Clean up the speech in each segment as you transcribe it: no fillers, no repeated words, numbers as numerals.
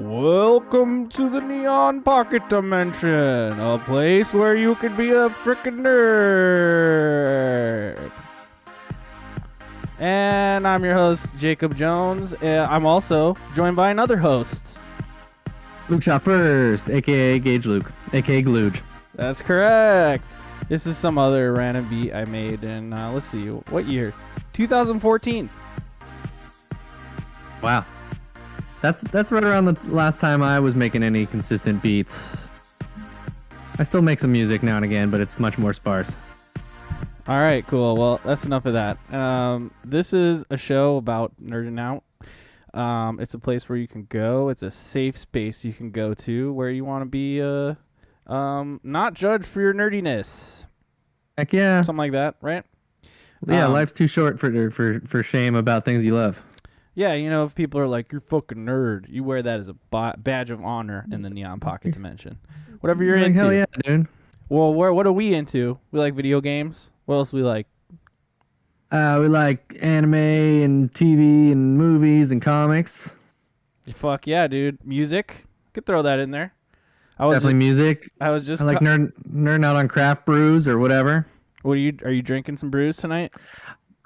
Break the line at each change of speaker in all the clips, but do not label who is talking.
Welcome to the Neon Pocket Dimension, a place where you can be a frickin' nerd. And I'm your host, Jacob Jones. I'm also joined by another host.
Luke shot first, aka Gage Luke, aka Glooge.
That's correct. This is some other random beat I made in, let's see, what year? 2014.
Wow. That's right around the last time I was making any consistent beats. I still make some music now and again, but it's much more sparse.
All right, cool. Well, that's enough of that. This is a show about nerding out. It's a place where you can go. It's a safe space you can go to where you want to be not judged for your nerdiness.
Heck yeah.
Something like that, right?
Yeah, life's too short for shame about things you love.
Yeah, you know, if people are like, you're fucking nerd, you wear that as a badge of honor in the Neon Pocket Dimension. Whatever you're into.
Hell yeah, dude.
Well, what are we into? We like video games. What else do we like?
We like anime and TV and movies and comics.
Fuck yeah, dude. Music. Could throw that in there.
Definitely music.
I was just
I like nerding out on craft brews or whatever.
What are you drinking some brews tonight?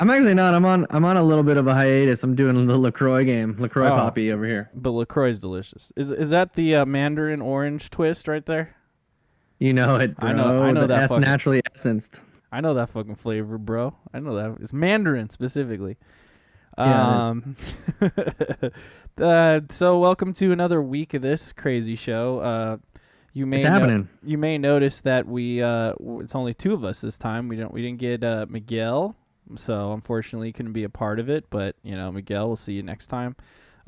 I'm actually not. I'm on a little bit of a hiatus. I'm doing the LaCroix game. LaCroix Poppy over here.
But LaCroix is delicious. Is that the Mandarin orange twist right there?
You know it, bro.
I know that.
That's naturally essenced.
I know that fucking flavor, bro. I know that. It's Mandarin specifically.
Yeah,
So welcome to another week of this crazy show. You may you may notice that we it's only two of us this time. We didn't get Miguel, so unfortunately he couldn't be a part of it. But you know, Miguel, we'll see you next time.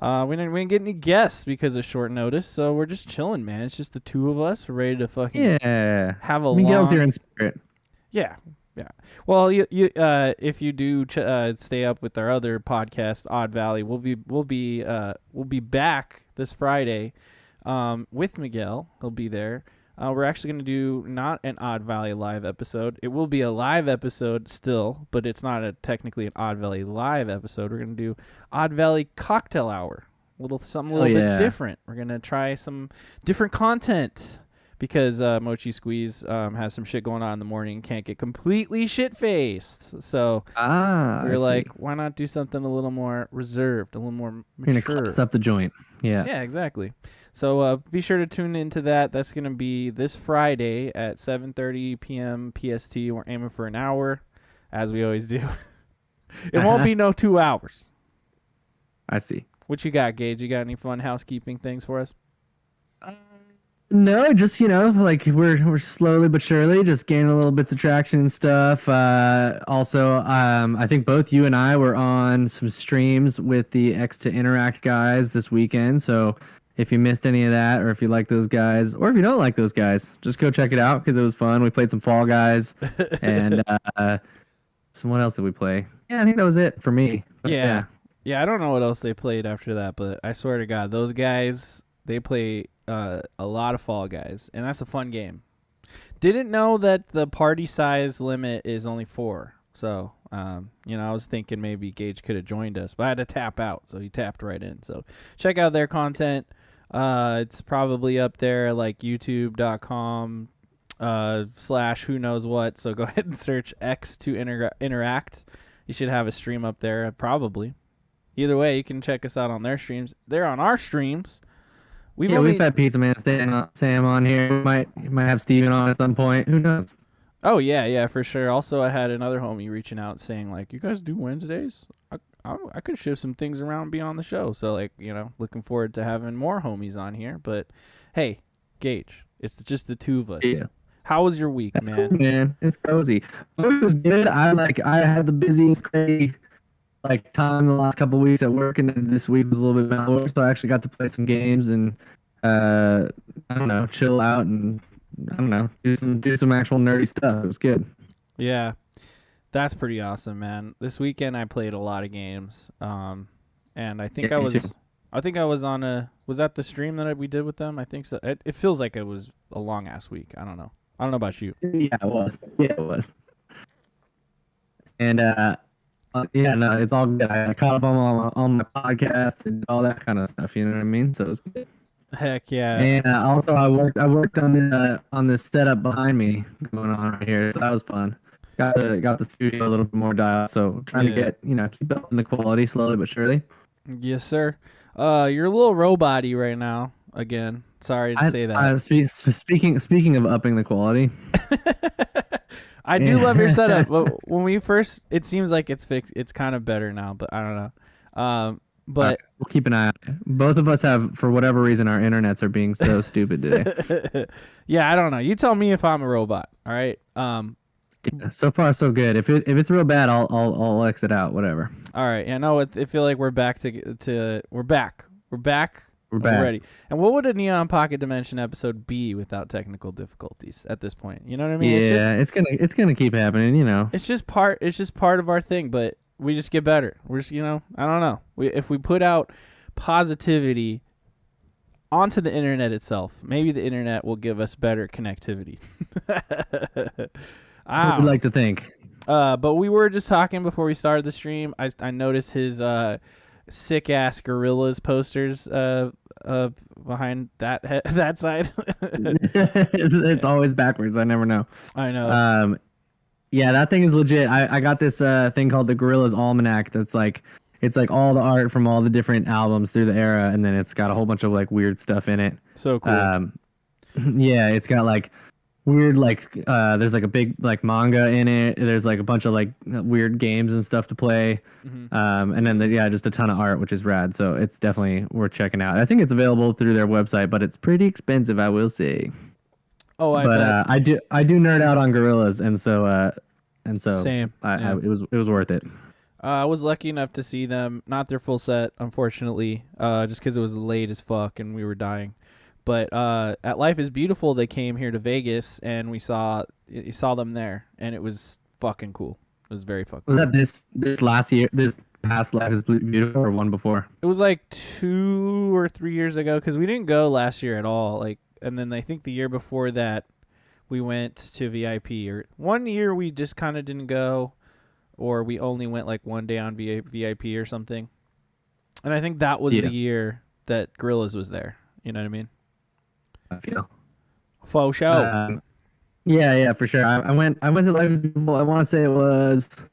We didn't get any guests because of short notice, so we're just chilling, man. It's just the two of us. We're ready to fucking have a
Miguel's here in spirit.
Yeah. Well, you if you do stay up with our other podcast, Odd Valley, we'll be back this Friday with Miguel. He'll be there. We're actually going to do not an Odd Valley live episode. It will be a live episode still, but it's not technically an Odd Valley live episode. We're going to do Odd Valley Cocktail Hour. Something a little bit different. We're going to try some different content. Because Mochi Squeeze has some shit going on in the morning, can't get completely shit-faced. So we're like, why not do something a little more reserved, a little more mature?
You're going to class up the joint. Yeah.
Yeah, exactly. So be sure to tune into that. That's going to be this Friday at 7:30 p.m. PST. We're aiming for an hour, as we always do. It won't be no 2 hours.
I see.
What you got, Gage? You got any fun housekeeping things for us?
No, just, you know, like we're slowly but surely just gaining a little bits of traction and stuff. Also, I think both you and I were on some streams with the X to Interact guys this weekend. So if you missed any of that, or if you like those guys, or if you don't like those guys, just go check it out because it was fun. We played some Fall Guys, and what else did we play? Yeah, I think that was it for me. But,
yeah. I don't know what else they played after that, but I swear to God, those guys, they play a lot of Fall Guys, and that's a fun game. Didn't know that the party size limit is only 4. So, you know, I was thinking maybe Gage could have joined us, but I had to tap out, so he tapped right in. So check out their content. It's probably up there like youtube.com / who knows what. So go ahead and search X to Interact. You should have a stream up there, probably. Either way, you can check us out on their streams. They're on our streams. We've
had Pizza Man Sam on here. We might have Steven on at some point. Who knows?
Oh, yeah, for sure. Also, I had another homie reaching out saying, like, you guys do Wednesdays? I could shift some things around and be on the show. So, like, you know, looking forward to having more homies on here. But, hey, Gage, it's just the two of us. Yeah. How was your week,
That's
man?
Cool, man. It's cozy. It was good. I had the busiest, crazy time the last couple of weeks at work, and then this week was a little bit mellower, so I actually got to play some games and I don't know, chill out and I don't know, do some actual nerdy stuff. It was good.
Yeah, that's pretty awesome, man. This weekend I played a lot of games, and I think I was on was that the stream that we did with them? I think so. It feels like it was a long ass week. I don't know about you.
Yeah, it was. And yeah, no, it's all good. I caught up on my podcast and all that kind of stuff. You know what I mean? So it was good.
Heck yeah.
And also, I worked on this setup behind me going on right here. So that was fun. Got the studio a little bit more dialed. So trying to
Yeah.
get keep up in the quality slowly but surely.
Yes, sir. You're a little robot-y right now. Again, sorry to say that.
Speaking of upping the quality,
I do love your setup, but when we first, it seems like it's fixed. It's kind of better now, but I don't know. But
we'll keep an eye on it. Both of us have, for whatever reason, our internets are being so stupid today.
yeah, I don't know. You tell me if I'm a robot. All right.
Yeah, so far so good. If it's real bad, I'll exit out. Whatever.
All right. Yeah, no, I feel like we're back to we're back. We're back.
We're back.
We're ready. And what would a Neon Pocket Dimension episode be without technical difficulties at this point? You know what I mean?
Yeah, it's gonna keep happening.
It's just part of our thing, but we just get better. We're just, I don't know. If we put out positivity onto the internet itself, maybe the internet will give us better connectivity.
That's what we'd like to think.
But we were just talking before we started the stream. I noticed his sick ass gorillas posters behind that side.
It's always backwards. I never know.
I know.
Yeah, that thing is legit. I got this thing called the Gorillas Almanac. That's like it's like all the art from all the different albums through the era, and then it's got a whole bunch of like weird stuff in it.
So cool.
Yeah, it's got like weird there's like a big like manga in it. There's like a bunch of like weird games and stuff to play. And then just a ton of art, which is rad. So it's definitely worth checking out. I think it's available through their website, but it's pretty expensive, I will say.
Oh, I bet.
I do nerd out on gorillas, and so
Same.
It was worth it.
I was lucky enough to see them, not their full set, unfortunately, just because it was late as fuck and we were dying. But at Life is Beautiful, they came here to Vegas, and you saw them there, and it was fucking cool. It was very fucking
cool.
Was
that this last year, this past Life is Beautiful, or one before?
It was like 2 or 3 years ago, because we didn't go last year at all. And then I think the year before that, we went to VIP. Or 1 year we just kind of didn't go, or we only went like one day on VIP or something. And I think that was the year that Gorillaz was there. You know what I mean?
I feel.
Faux show.
Yeah, for sure. I went to Life is Beautiful. I want to say it was.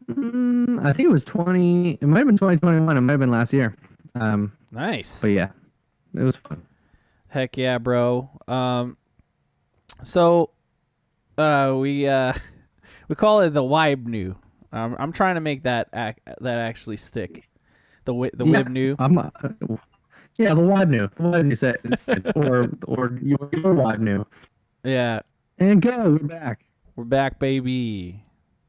I think it was 20. It might have been 2021. It might have been last year.
Nice.
But yeah, it was fun.
Heck yeah, bro. So we call it the Wibe New. I'm trying to make that actually stick. The Wib New.
Yeah, the Wibe New. The Wibe New set, or your Wibe New.
Yeah.
And go. We're back.
We're back, baby.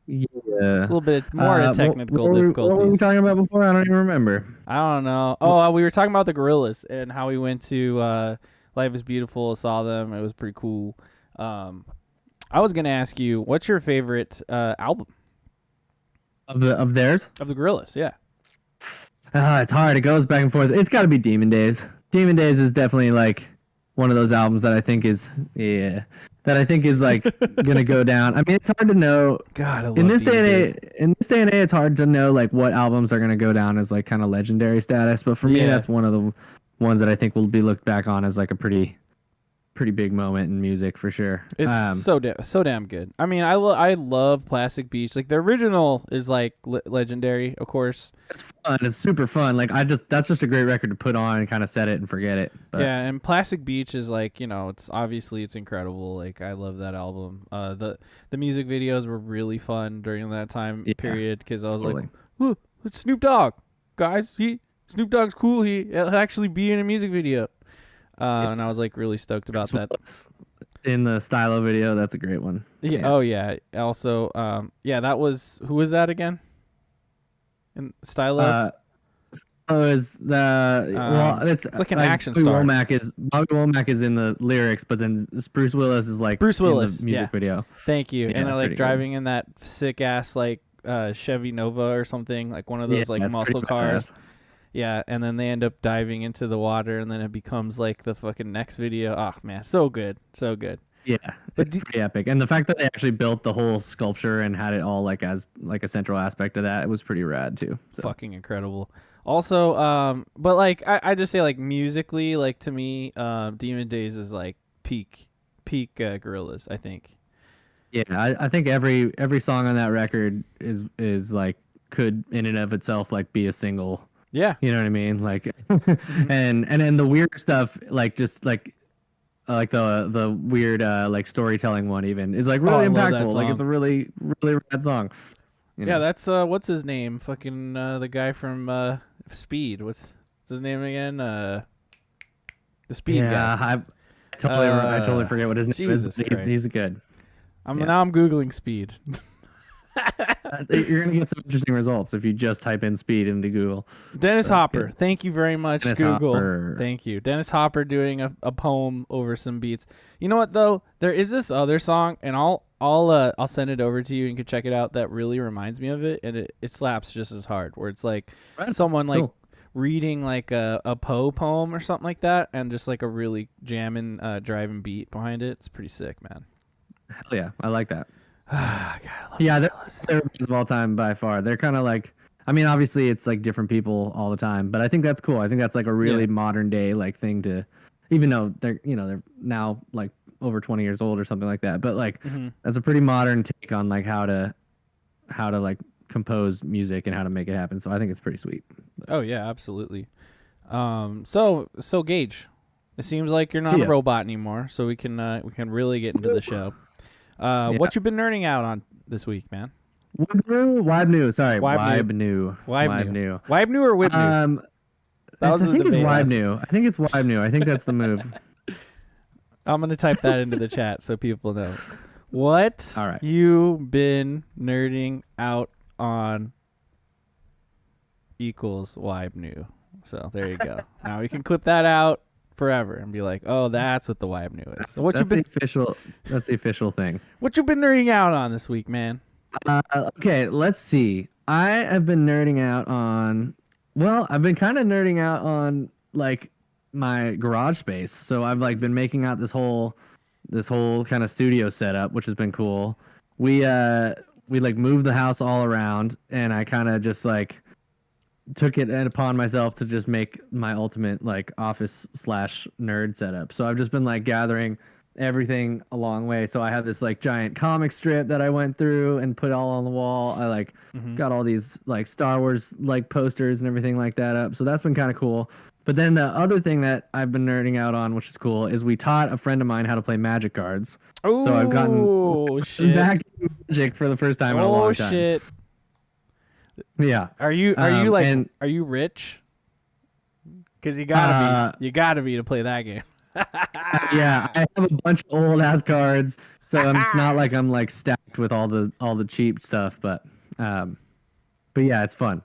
Yeah.
A little bit more technical difficulties.
What were we talking about before? I don't even remember.
I don't know. Oh, we were talking about the Gorillas and how we went to Life is Beautiful, saw them. It was pretty cool. I was gonna ask you, what's your favorite album
of theirs?
Of the Gorillas, yeah.
It's hard. It goes back and forth. It's got to be Demon Days. Demon Days is definitely like one of those albums that I think is like gonna go down. I mean, it's hard to know.
God, I love
in this
Demon
day
Days.
In this day and age, it's hard to know like what albums are gonna go down as like kind of legendary status. But for me, that's one of the ones that I think will be looked back on as like a pretty big moment in music for sure.
It's so damn good. I mean, I love Plastic Beach. Like the original is like legendary, of course.
It's fun. It's super fun. Like that's just a great record to put on and kind of set it and forget it. But.
Yeah, and Plastic Beach is like, it's obviously it's incredible. Like I love that album. The music videos were really fun during that time period because I was like, "Look, it's Snoop Dogg, guys. Snoop Dogg's cool. He'll actually be in a music video." And I was like really stoked about that.
In the Stylo video, that's a great one.
Yeah. Oh yeah. Also, that was, who was that again? In Stylo.
Is the
it's like an action star.
Bobby Womack is in the lyrics, but then Bruce Willis is like
Bruce Willis
in the music video.
Thank you.
Yeah,
and like driving in that sick ass like Chevy Nova or something, like one of those like muscle cars. Yeah, and then they end up diving into the water, and then it becomes like the fucking next video. Oh man, so good, so good.
Yeah,
But
it's pretty epic. And the fact that they actually built the whole sculpture and had it all like as like a central aspect of that, it was pretty rad too. So
fucking incredible. Also, but like I just say like musically, like to me, Demon Days is like peak Gorillas, I think.
yeah, I think every song on that record is like could in and of itself like be a single.
Yeah.
You know what I mean? Like,
Hmm.
and then the weird stuff, like just like the weird like storytelling one even is like
Oh, I
really
love that
impactful. Like it's
song.
a really rad song. You
Yeah,
know?
that's what's his name? Fucking the guy from Speed. What's his name again? The Speed guy.
Yeah, I totally
Uh
forget what his name is,
Jesus
but
Christ.
he's good. Yeah.
I'm googling Speed.
You're gonna get some interesting results if you just type in speed into Google.
Dennis
So that's
Hopper.
good.
Thank you very much,
Dennis
Google.
Hopper.
Thank you. Dennis Hopper doing a poem over some beats. You know what though? There is this other song, and I'll send it over to you and you can check it out. That really reminds me of it, and it slaps just as hard. Where it's like
Right.
someone like
Cool.
reading like a Poe poem or something like that, and just like a really jamming driving beat behind it. It's pretty sick, man.
Hell yeah, I like that.
God, I love
Yeah, they're
Gorillas.
they're the best of all time by far. They're kind of like, I mean, obviously it's like different people all the time, but I think that's cool. I think that's like a really
Yeah.
modern day like thing to, even though they're now like over 20 years old or something like that, but like
Hmm.
that's a pretty modern take on like how to like compose music and how to make it happen. So I think it's pretty sweet.
Oh yeah, absolutely. So Gage, it seems like you're not a
Yeah.
robot anymore, so we can really get into the show.
Yeah.
What you been nerding out on this week, man?
Wibe new. Sorry,
Wibe
Wibe new.
Wibe new.
new.
Wibe new or Wib new? That was
I
the
think it's
debate
Wibe
last-
new. I think it's Wibe new. I think that's the move.
I'm gonna type that into the chat so people know. What
All right.
you been nerding out on equals Wibe new. So there you go. Now we can clip that out forever and be like, oh, that's what the Wibe new is. So
That's the official thing.
what you been nerding out on this week, man?
Okay, let's see. I have been nerding out on. Well, I've been kind of nerding out on like my garage space. So I've like been making out this whole kind of studio setup, which has been cool. We like moved the house all around, and I kind of just like took it upon myself to just make my ultimate like office slash nerd setup. So I've just been like gathering everything a long way. So I have this like giant comic strip that I went through and put all on the wall. I like got all these like Star Wars like posters and everything like that up. So that's been kind of cool. But then the other thing that I've been nerding out on, which is cool, is we taught a friend of mine how to play Magic cards.
Oh,
So I've gotten
shit.
back into Magic for the first time in a
Oh
long time.
shit.
Yeah.
Are you
and-
are you rich? Because you gotta be to play that game.
Yeah, I have a bunch of old ass cards, so it's not like I'm like stacked with all the cheap stuff, but yeah, it's fun.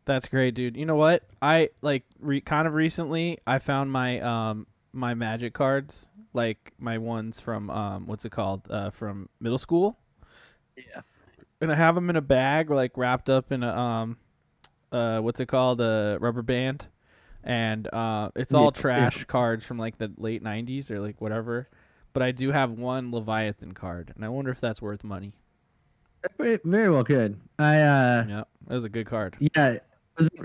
That's great, dude. You know what? I like kind of recently I found my my Magic cards, like my ones from what's it called? From middle school.
Yeah.
And I have them in a bag, like wrapped up in a what's it called? A rubber band. And it's all trash cards from like the late 90s or like whatever. But I do have one Leviathan card, and I wonder if that's worth money.
It very well could.
Yeah, that was a good card.
Yeah,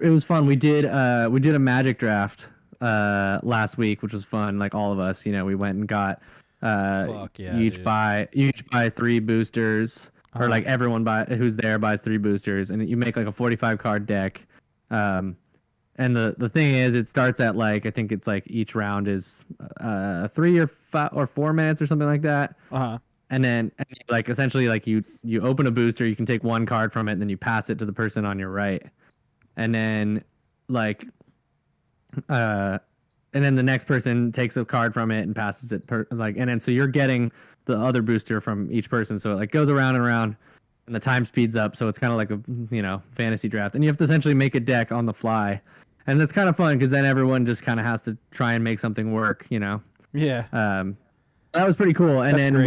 it was fun. We did a Magic draft last week, which was fun. Like all of us, we went and got
Fuck yeah,
each
dude.
buy 3 boosters, or like everyone who's there buys 3 boosters, and you make like a 45 card deck. And the thing is, it starts at like I think it's like each round is 3 or 5 or 4 minutes or something like that. And then like essentially like you open a booster, you can take one card from it, and then you pass it to the person on your right, and then like and then the next person takes a card from it and passes it and then so you're getting the other booster from each person, so it like goes around and around, and the time speeds up, so it's kind of like a fantasy draft, and you have to essentially make a deck on the fly. And it's kind of fun because then everyone just kind of has to try and make something work.
Yeah.
That was pretty cool. And
That's
then
great.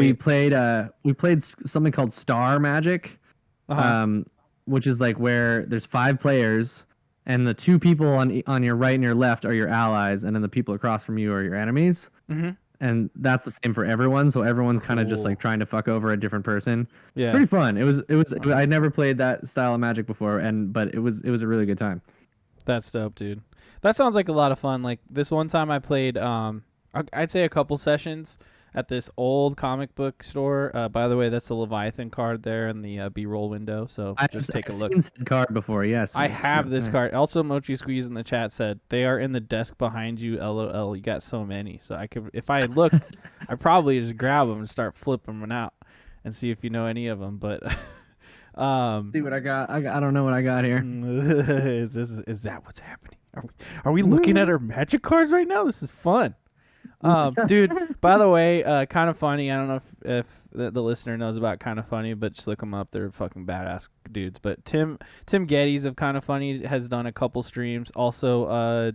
we played something called Star Magic, which is like where there's 5 players, and the 2 people on your right and your left are your allies, and then the people across from you are your enemies. and that's the same for everyone. So everyone's kind of just
Cool.
like trying to fuck over a different person.
Yeah.
Pretty fun. It was.
Nice.
I'd never played that style of Magic before, but it was a really good time.
That's dope, dude. That sounds like a lot of fun. Like this one time I played I'd say a couple sessions at this old comic book store. By the way, that's the Leviathan card there in the B-roll window. So just take
I've
a look.
seen said card before. Yes,
I
it's
have
really
this
nice.
card. Also, Mochi Squeeze in the chat said they are in the desk behind you. LOL. You got so many. So I could, if I had looked, I probably just grab them and start flipping them out and see if you know any of them. But
See what I got. I don't know what I got here.
is that what's happening? Are we looking at our magic cards right now? This is fun. Dude, by the way, kind of funny. I don't know if the listener knows about kind of funny, but just look them up. They're fucking badass dudes. But Tim Geddes of kind of funny has done a couple streams. Also,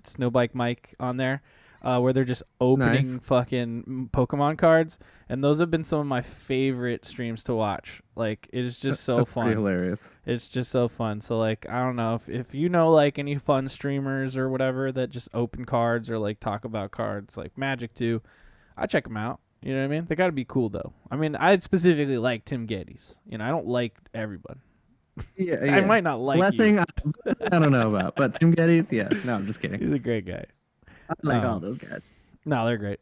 Snowbike Mike on there, where they're just opening
Nice.
fucking Pokemon cards, and those have been some of my favorite streams to watch. Like it is just so
That's pretty
fun.
hilarious.
It's just so fun. So like I don't know if you know like any fun streamers or whatever that just open cards or like talk about cards like Magic too, I check them out. You know what I mean? They got to be cool though. I mean, I specifically like Tim Geddes. You know, I don't like everyone.
Yeah,
I might not like
Blessing,
you.
I don't know about, but Tim Geddes, yeah. No, I'm just kidding.
He's a great guy.
I like all
Um,
those guys.
No, they're great.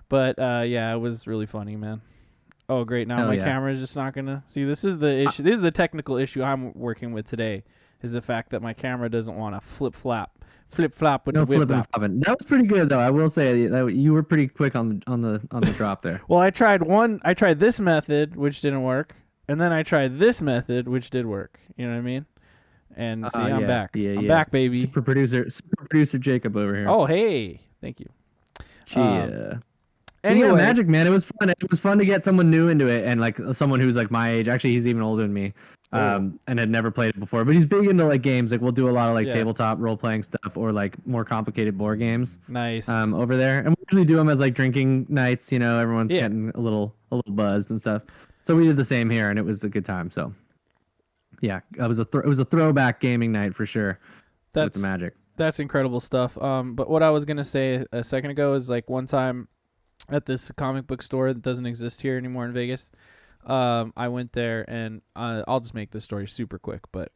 But yeah, it was really funny, man. Oh, great. Now
Hell
my
yeah.
camera is just not going to. See, this is the issue. This is the technical issue I'm working with today is the fact that my camera doesn't want to flip-flop with
No
the whip
flipping
flap.
flopping. That was pretty good though. I will say that you were pretty quick on the drop there.
Well, I tried this method, which didn't work, and then I tried this method, which did work. You know what I mean? And see, I'm
Yeah,
back.
yeah,
I'm
yeah.
back, baby.
Super producer Jacob over here.
Oh, hey. Thank you.
Yeah.
Anyway,
Yeah, Magic, man, it was fun. It was fun to get someone new into it, and like someone who's like my age. Actually, he's even older than me, and had never played it before. But he's big into like games. Like we'll do a lot of like
Yeah.
tabletop role playing stuff, or like more complicated board games.
nice.
Over there, and we usually do them as like drinking nights. You know, everyone's
Yeah.
getting a little buzzed and stuff. So we did the same here, and it was a good time. So, yeah, it was a throwback gaming night for sure. With the Magic.
That's incredible stuff. But what I was gonna say a second ago is like one time at this comic book store that doesn't exist here anymore in Vegas. I went there and I'll just make this story super quick. But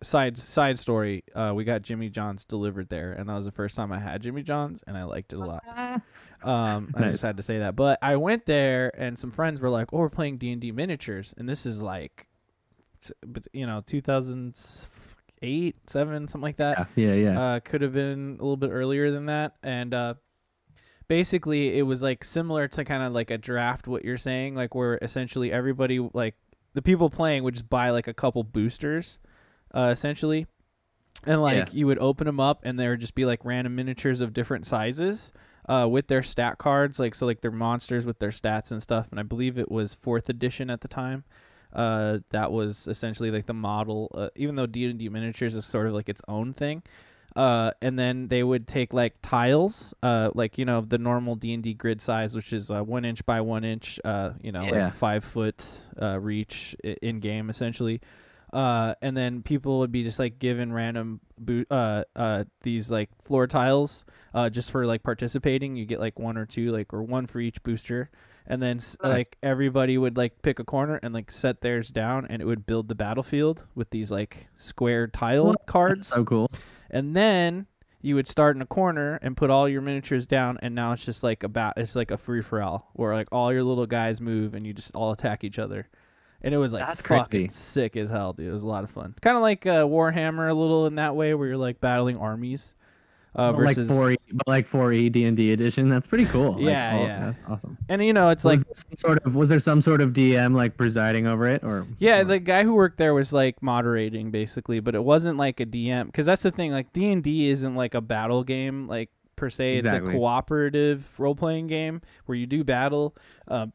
side story, we got Jimmy John's delivered there, and that was the first time I had Jimmy John's, and I liked it a lot. I
Nice.
just had to say that. But I went there, and some friends were like, "Oh, we're playing D&D miniatures," and this is like, 2008, 7, something like that.
Yeah.
Could have been a little bit earlier than that. And basically, it was like similar to kind of like a draft, what you're saying, like where essentially everybody, like the people playing would just buy like a couple boosters, essentially. And like you would open them up and there would just be like random miniatures of different sizes with their stat cards. Like, so like their monsters with their stats and stuff. And I believe it was 4th edition at the time. That was essentially like the model, even though D&D miniatures is sort of like its own thing. And then they would take like tiles, like, the normal D&D grid size, which is 1 inch by 1 inch, like 5 foot reach in game essentially. And then people would be just like given random these like floor tiles just for like participating. You get like 1 or 2, like, or 1 for each booster. And then like everybody would like pick a corner and like set theirs down, and it would build the battlefield with these like square tile cards.
That's so cool.
And then you would start in a corner and put all your miniatures down, and now it's just like it's like a free for all where like all your little guys move and you just all attack each other. And it was like
That's
fucking
crazy.
sick as hell, dude. It was a lot of fun. Kind of like Warhammer a little in that way, where you're like battling armies. Versus
like 4E D&D edition. That's pretty cool.
Yeah.
That's awesome.
And it's like
Was there some sort of DM like presiding over it, or?
yeah, the guy who worked there was like moderating basically, but it wasn't like a DM, because that's the thing. Like D&D isn't like a battle game like per se. It's
Exactly.
a cooperative role playing game where you do battle, and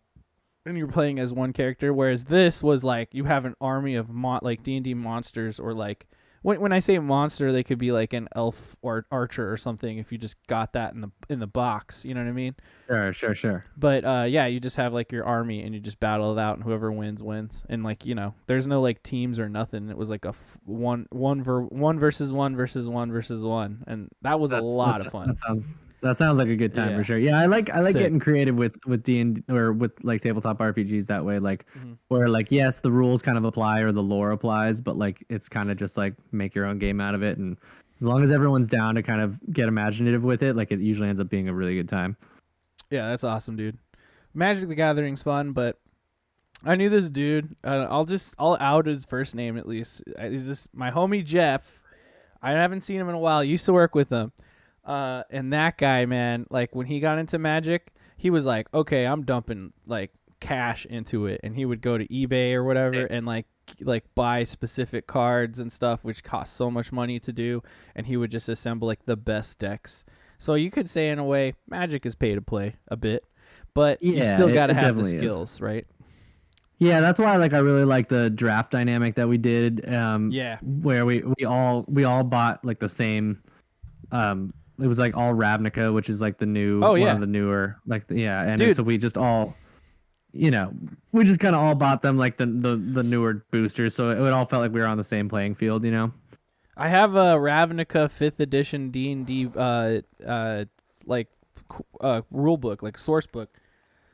you're playing as one character. Whereas this was like you have an army of like D&D monsters, or like when I say monster, they could be like an elf or archer or something. If you just got that in the box, you know what I mean?
Sure.
But yeah, you just have like your army and you just battle it out, and whoever wins. And like there's no like teams or nothing. It was like a one versus one, and that was a lot of fun.
That sounds like a good time for
Yeah.
sure. Yeah, I like
Sick.
getting creative with D&D or with like tabletop RPGs that way, like
Mhm.
where like yes, the rules kind of apply or the lore applies, but like it's kind of just like make your own game out of it, and as long as everyone's down to kind of get imaginative with it, like it usually ends up being a really good time.
Yeah, that's awesome, dude. Magic the Gathering's fun, but I knew this dude. I'll out his first name at least. He's this my homie Jeff. I haven't seen him in a while. I used to work with him. And that guy, man, like when he got into Magic, he was like, okay, I'm dumping like cash into it, and he would go to eBay or whatever and like buy specific cards and stuff, which cost so much money to do, and he would just assemble like the best decks. So you could say in a way, Magic is pay to play a bit, but you
Yeah,
still got to
it
have the
definitely is.
skills, right?
Yeah, that's why like I really like the draft dynamic that we did.
Yeah.
Where we all bought like the same. It was like all Ravnica, which is like the new
Oh
one
yeah,
of the newer yeah, and
dude.
so we just all, we just kind of all bought them like the newer boosters, so it all felt like we were on the same playing field, you know.
I have a Ravnica 5th edition D&D like rule book, like source book,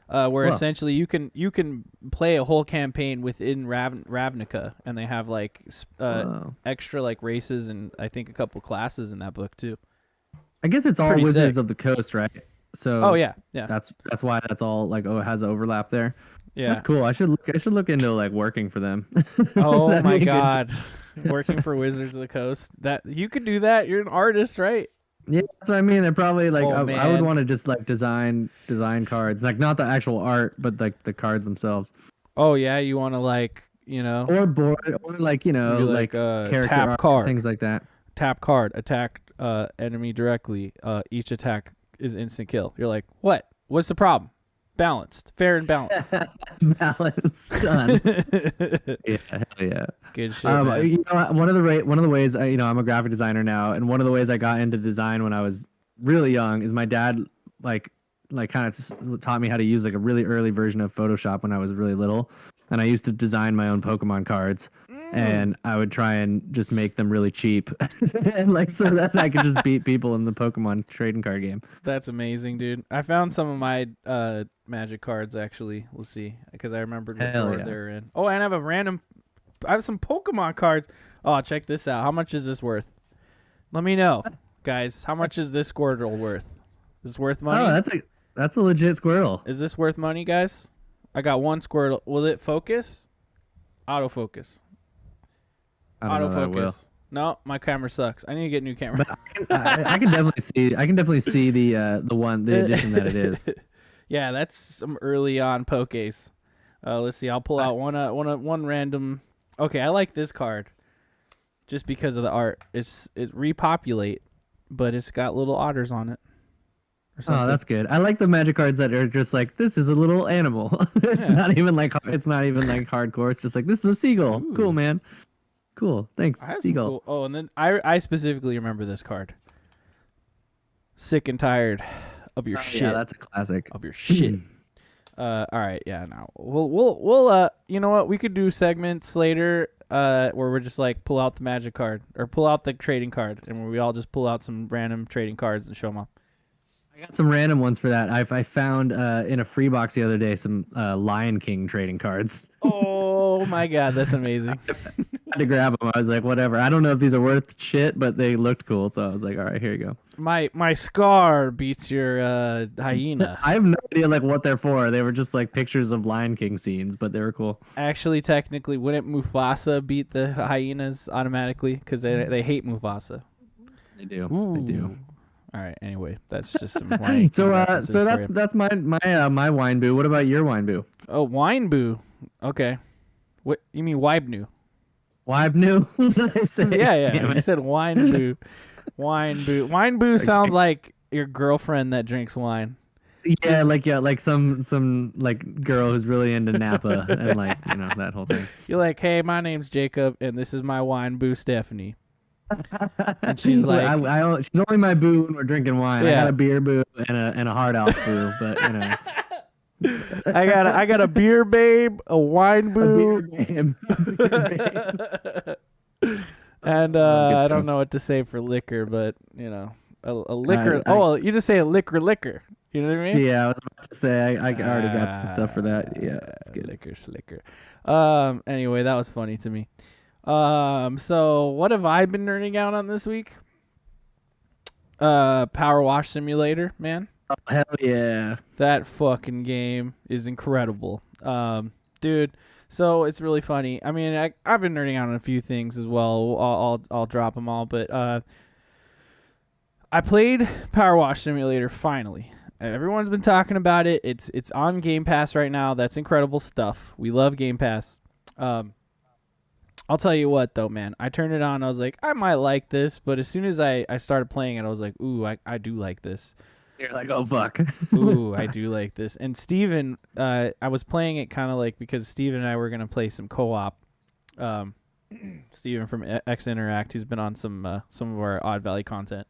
where
Whoa.
essentially you can play a whole campaign within Ravnica, and they have like
Whoa.
extra like races and I think a couple classes in that book too.
I guess it's all
Pretty
Wizards
sick.
of the Coast, right? So
Oh yeah, yeah,
that's why that's all like it has overlap there. That's
yeah.
cool. I should look into like working for them.
Oh
That'd
my
be a good
God, working for Wizards of the Coast. That you could do that. You're an artist, right?
Yeah, that's what I mean. They're probably like
Oh
I would
man.
want to just like design cards, like not the actual art, but like the cards themselves,
Oh yeah, you want to like
or board, or like
maybe
like character
tap
art,
card.
things like that.
Tap card, attack enemy directly. Each attack is instant kill. You're like, what? What's the problem? Balanced, fair and balanced.
Balance done. Yeah, hell yeah.
Good shit, man.
One of the ways I'm a graphic designer now, and one of the ways I got into design when I was really young is my dad like kind of taught me how to use like a really early version of Photoshop when I was really little, and I used to design my own Pokemon cards, and I would try and just make them really cheap, and like so that I could just beat people in the Pokemon trading card game.
That's amazing, dude. I found some of my Magic cards actually. Let's see, because I remembered what
Hell
drawer
yeah.
they're in. Oh, and I have some Pokemon cards. Oh, check this out. How much is this worth? Let me know, guys. How much is this Squirtle worth? Is this worth money?
Oh, that's a legit Squirtle.
Is this worth money, guys? I got one Squirtle. Will it focus? Autofocus.
I don't know that it will.
Autofocus. No, my camera sucks. I need to get a new camera.
I can definitely see the edition that it is.
Yeah, that's some early on Pokés. Let's see. I'll pull out one random. Okay, I like this card, just because of the art. It's repopulate, but it's got little otters on it. Or something.
Oh, that's good. I like the magic cards that are just like this is a little animal. It's
Yeah.
not even like hardcore. It's just like this is a seagull.
Ooh.
Cool, man. Cool. Thanks,
I have some
seagull.
cool. Oh, and then I specifically remember this card. Sick and tired of your shit.
Yeah, that's a classic.
Of your shit. All right, yeah. Now we'll you know what? We could do segments later, where we're just like pull out the magic card or pull out the trading card, and where we all just pull out some random trading cards and show them off.
I got some random ones for that. I found in a free box the other day some Lion King trading cards.
Oh my God, that's amazing.
I had to grab them. I was like, whatever. I don't know if these are worth shit, but they looked cool, so I was like, all right, here you go.
My scar beats your hyena.
I have no idea like what they're for. They were just like pictures of Lion King scenes, but they were cool.
Actually, technically, wouldn't Mufasa beat the hyenas automatically? Because they hate Mufasa.
They do.
Ooh.
They do.
All right. Anyway, that's just some Lion King
So
references for you.
that's my wine boo. What about your wine boo?
Oh, wine boo. Okay. What you mean Wibnu?
Wine boo? I say?
Yeah.
Damn
You
it.
said wine boo. Wine boo. Wine boo sounds like your girlfriend that drinks wine.
Yeah, like some like girl who's really into Napa and like that whole thing.
You're like, hey, my name's Jacob, and this is my wine boo, Stephanie. And she's like,
she's only my boo when we're drinking wine. I
Yeah.
got a beer boo and a hard elf boo, but
I got a beer babe, a wine
a
boo,
beer babe.
and
Good
I
stuff.
don't know what to say for liquor, but a liquor.
I
You just say a liquor. You know what I mean?
yeah, I was about to say I already got some stuff for that. Yeah, it's good.
Liquor slicker. Anyway, that was funny to me. So what have I been nerding out on this week? Power Wash Simulator, man.
Oh, hell yeah.
That fucking game is incredible. Dude, so it's really funny. I mean, I've been nerding out on a few things as well. I'll drop them all, but I played Power Wash Simulator finally. Everyone's been talking about it. It's on Game Pass right now. That's incredible stuff. We love Game Pass. I'll tell you what though, man. I turned it on. I was like, I might like this, but as soon as I started playing it, I was like, ooh, I do like this.
You're like, oh fuck.
Ooh, I do like this. And Steven, I was playing it kind of like because Steven and I were gonna play some co-op. Steven from X Interact, he's been on some of our Odd Valley content.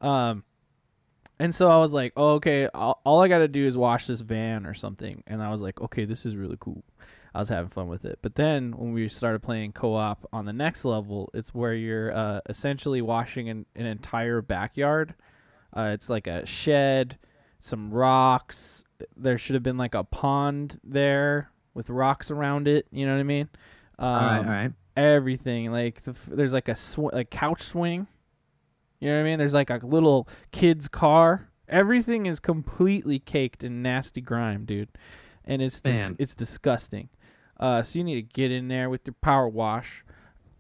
And so I was like, oh, okay, all I got to do is wash this van or something. And I was like, okay, this is really cool. I was having fun with it. But then when we started playing co-op on the next level, it's where you're essentially washing an entire backyard. It's like a shed, some rocks. There should have been like a pond there with rocks around it. You know what I mean?
All right.
Everything. Like there's like a couch swing. You know what I mean? There's like a little kid's car. Everything is completely caked in nasty grime, dude. And it's disgusting. So you need to get in there with your power wash.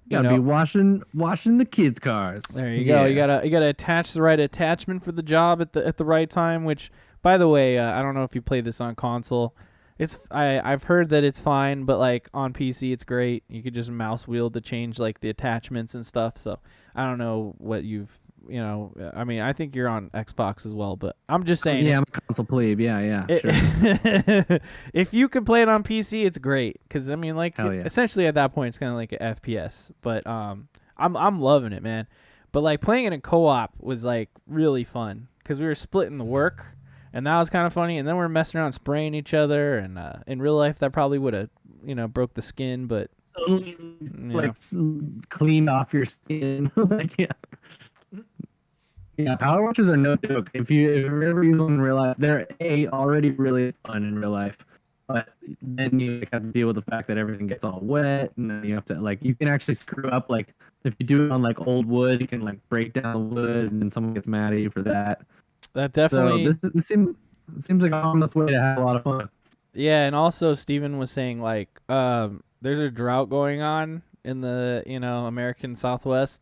You gotta be washing the kids' cars.
There you go. You gotta attach the right attachment for the job at the right time. Which, by the way, I don't know if you play this on console. I've heard that it's fine, but like on PC, it's great. You could just mouse wheel to change like the attachments and stuff. So I don't know what I mean, I think you're on Xbox as well, but I'm just saying.
Yeah, I'm a console plebe. Yeah,
sure. If you can play it on PC, it's great. Because, I mean, like, essentially at that point, it's kind of like an FPS. But I'm loving it, man. But, like, playing it in co-op was, like, really fun. Because we were splitting the work, and that was kind of funny. And then we were messing around spraying each other. And in real life, that probably would have, broke the skin. But,
like, clean off your skin. Like, yeah. Yeah, power washes are no joke. If you ever use them in real life, they're already really fun in real life. But then you have to deal with the fact that everything gets all wet, and then you have to you can actually screw up. Like if you do it on like old wood, you can like break down the wood, and then someone gets mad at you for that.
That definitely.
So this seems like a harmless way to have a lot of fun.
Yeah, and also Steven was saying like there's a drought going on in the American Southwest.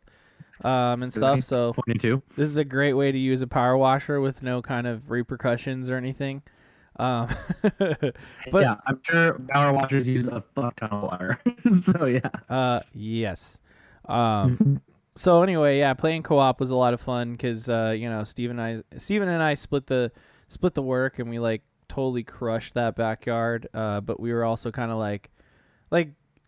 And stuff. So
22.
This is a great way to use a power washer with no kind of repercussions or anything. But
yeah, I'm sure power washers use a fuck ton of water. So yeah.
Yes. So anyway, yeah, playing co-op was a lot of fun because Steven and I split the work and we like totally crushed that backyard. But we were also kind of like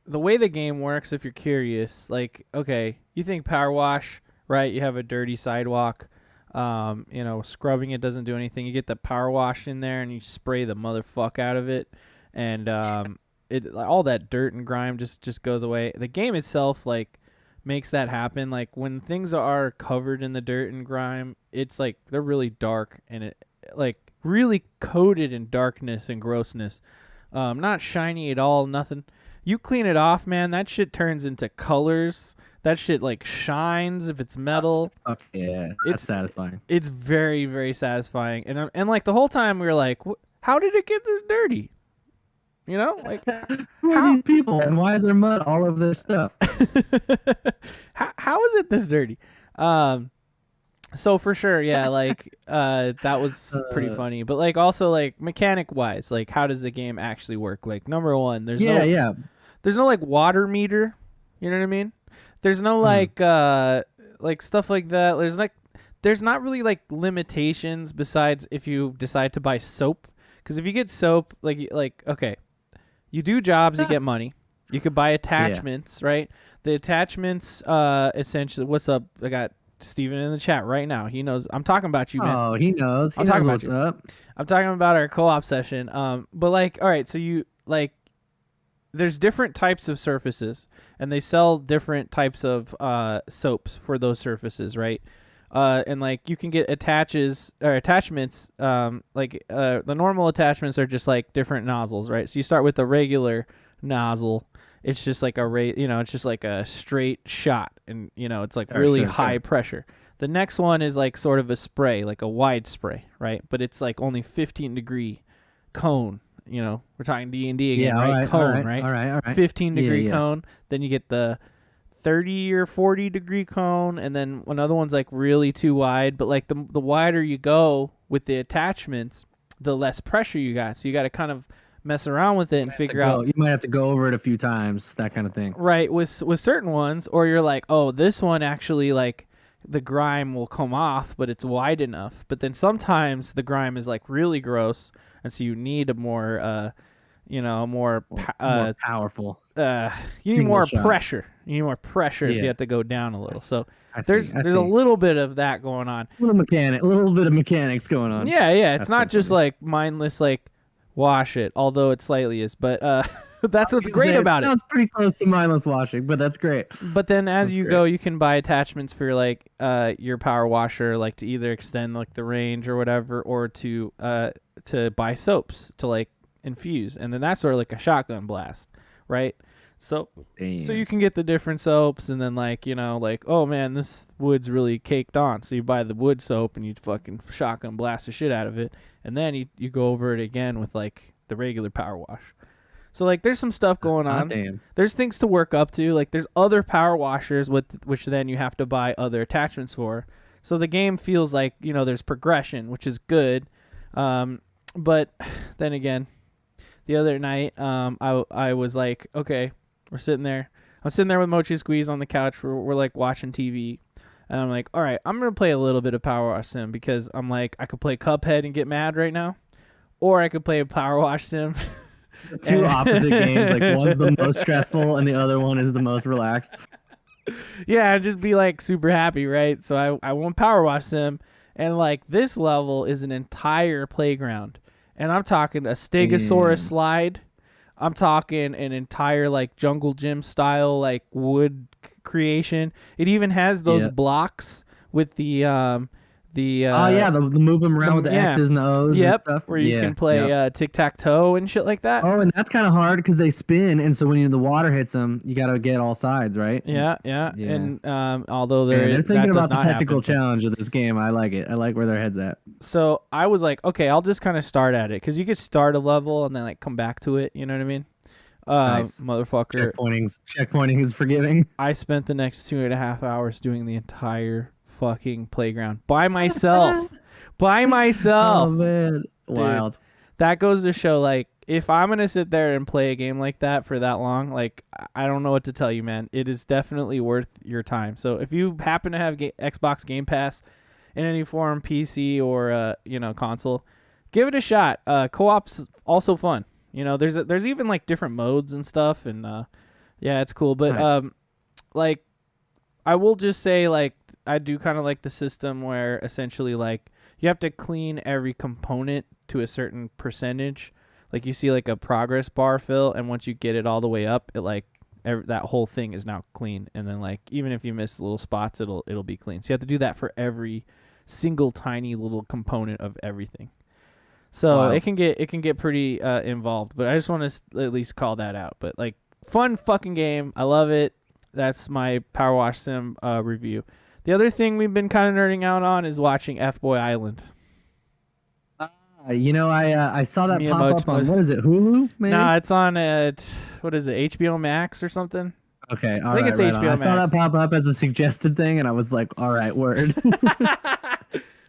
the way the game works, if you're curious, like, okay, you think power wash, right? You have a dirty sidewalk, scrubbing it doesn't do anything. You get the power wash in there and you spray the motherfuck out of it, and all that dirt and grime just goes away. The game itself, like, makes that happen. Like, when things are covered in the dirt and grime, it's like they're really dark and it like really coated in darkness and grossness. Not shiny at all, nothing. You clean it off, man, that shit turns into colors. That shit, like, shines if it's metal.
Yeah, that's satisfying.
It's very, very satisfying. And like, the whole time we were like, how did it get this dirty? Like,
who are these people, and why is there mud all over their stuff?
how is it this dirty? So for sure, yeah, like, that was pretty funny. But, like, also, like, mechanic-wise, like, how does the game actually work? Like, number one, there's no, like, water meter. You know what I mean? There's no, like stuff like that. There's not really, like, limitations besides if you decide to buy soap. Because if you get soap, like, okay, you do jobs, you get money. You could buy attachments, right? The attachments, essentially, what's up? I got Steven in the chat right now. He knows. I'm talking about you, man.
Oh, he knows.
I'm talking about
what's up.
I'm talking about our co-op session. But like, all right, so you like, there's different types of surfaces, and they sell different types of soaps for those surfaces, right? And like you can get attachments. The normal attachments are just like different nozzles, right? So you start with a regular nozzle. It's just like it's just like a straight shot, and it's like really high pressure. The next one is like sort of a spray, like a wide spray, right? But it's like only 15-degree cone. We're talking D&D again, right? Cone, right?
All right.
15-degree cone. Then you get the 30 or 40-degree cone, and then another one's like really too wide. But like the wider you go with the attachments, the less pressure you got. So you got to kind of mess around with it and figure out.
You might have to go over it a few times, that kind of thing.
Right, with certain ones, or you're like, oh, this one actually like the grime will come off, but it's wide enough. But then sometimes the grime is like really gross, and so you need a more more
powerful.
You need more pressure. You need more pressure, so you have to go down a little. So there's a little bit of that going on.
A little bit of mechanics going on.
Yeah. It's not just like mindless like wash it, although it slightly is. But that's what's great about it.
Sounds pretty close to mindless washing, but that's great.
But then as you go, you can buy attachments for like your power washer, like to either extend like the range or whatever, or to buy soaps to like infuse, and then that's sort of like a shotgun blast, right? So you can get the different soaps, and then like oh man, this wood's really caked on, so you buy the wood soap and you fucking shotgun blast the shit out of it, and then you go over it again with like the regular power wash. So like there's some stuff going on.
Damn.
There's things to work up to. Like there's other power washers which then you have to buy other attachments for. So the game feels like there's progression, which is good. But then again, the other night I was like, okay, we're sitting there. I'm sitting there with Mochi Squeeze on the couch. We're like watching TV. And I'm like, all right, I'm going to play a little bit of Power Wash Sim, because I'm like, I could play Cuphead and get mad right now, or I could play a Power Wash Sim.
Two opposite games. Like one's the most stressful and the other one is the most relaxed.
Yeah, I'd just be like super happy, right? So I won't Power Wash Sim. And like this level is an entire playground. And I'm talking a Stegosaurus slide. I'm talking an entire like jungle gym style like wood creation. It even has those blocks with the
move them around with the X's and the O's and stuff.
Where you can play tic-tac-toe and shit like that.
Oh, and that's kind of hard because they spin, and so when the water hits them, you got to get all sides, right?
Yeah. And although
they're thinking about the technical challenge of this game, I like it. I like where their head's at.
So I was like, okay, I'll just kind of start at it, because you could start a level and then like come back to it. You know what I mean?
Nice.
Motherfucker.
Checkpointing is forgiving.
I spent the next 2.5 hours doing the entire fucking playground by myself.
Oh man, wild.
Dude, that goes to show, like, if I'm gonna sit there and play a game like that for that long, like, I don't know what to tell you, man. It is definitely worth your time. So if you happen to have Xbox Game Pass in any form, PC or console, give it a shot. Co-op's also fun. There's even like different modes and stuff, and yeah, it's cool. But
nice.
Like, I will just say, like, I do kind of like the system where essentially like you have to clean every component to a certain percentage. Like you see like a progress bar fill, and once you get it all the way up, it like that whole thing is now clean. And then like even if you miss little spots, it'll be clean. So you have to do that for every single tiny little component of everything. So it can get pretty involved, but I just want to at least call that out. But like, fun fucking game. I love it. That's my Power Wash Sim review. The other thing we've been kind of nerding out on is watching F-Boy Island.
I saw that pop up on, what is it, Hulu? Maybe?
No, it's on what is it, HBO Max or something?
Okay,
I think it's HBO Max.
I saw that pop up as a suggested thing, and I was like, all right, word.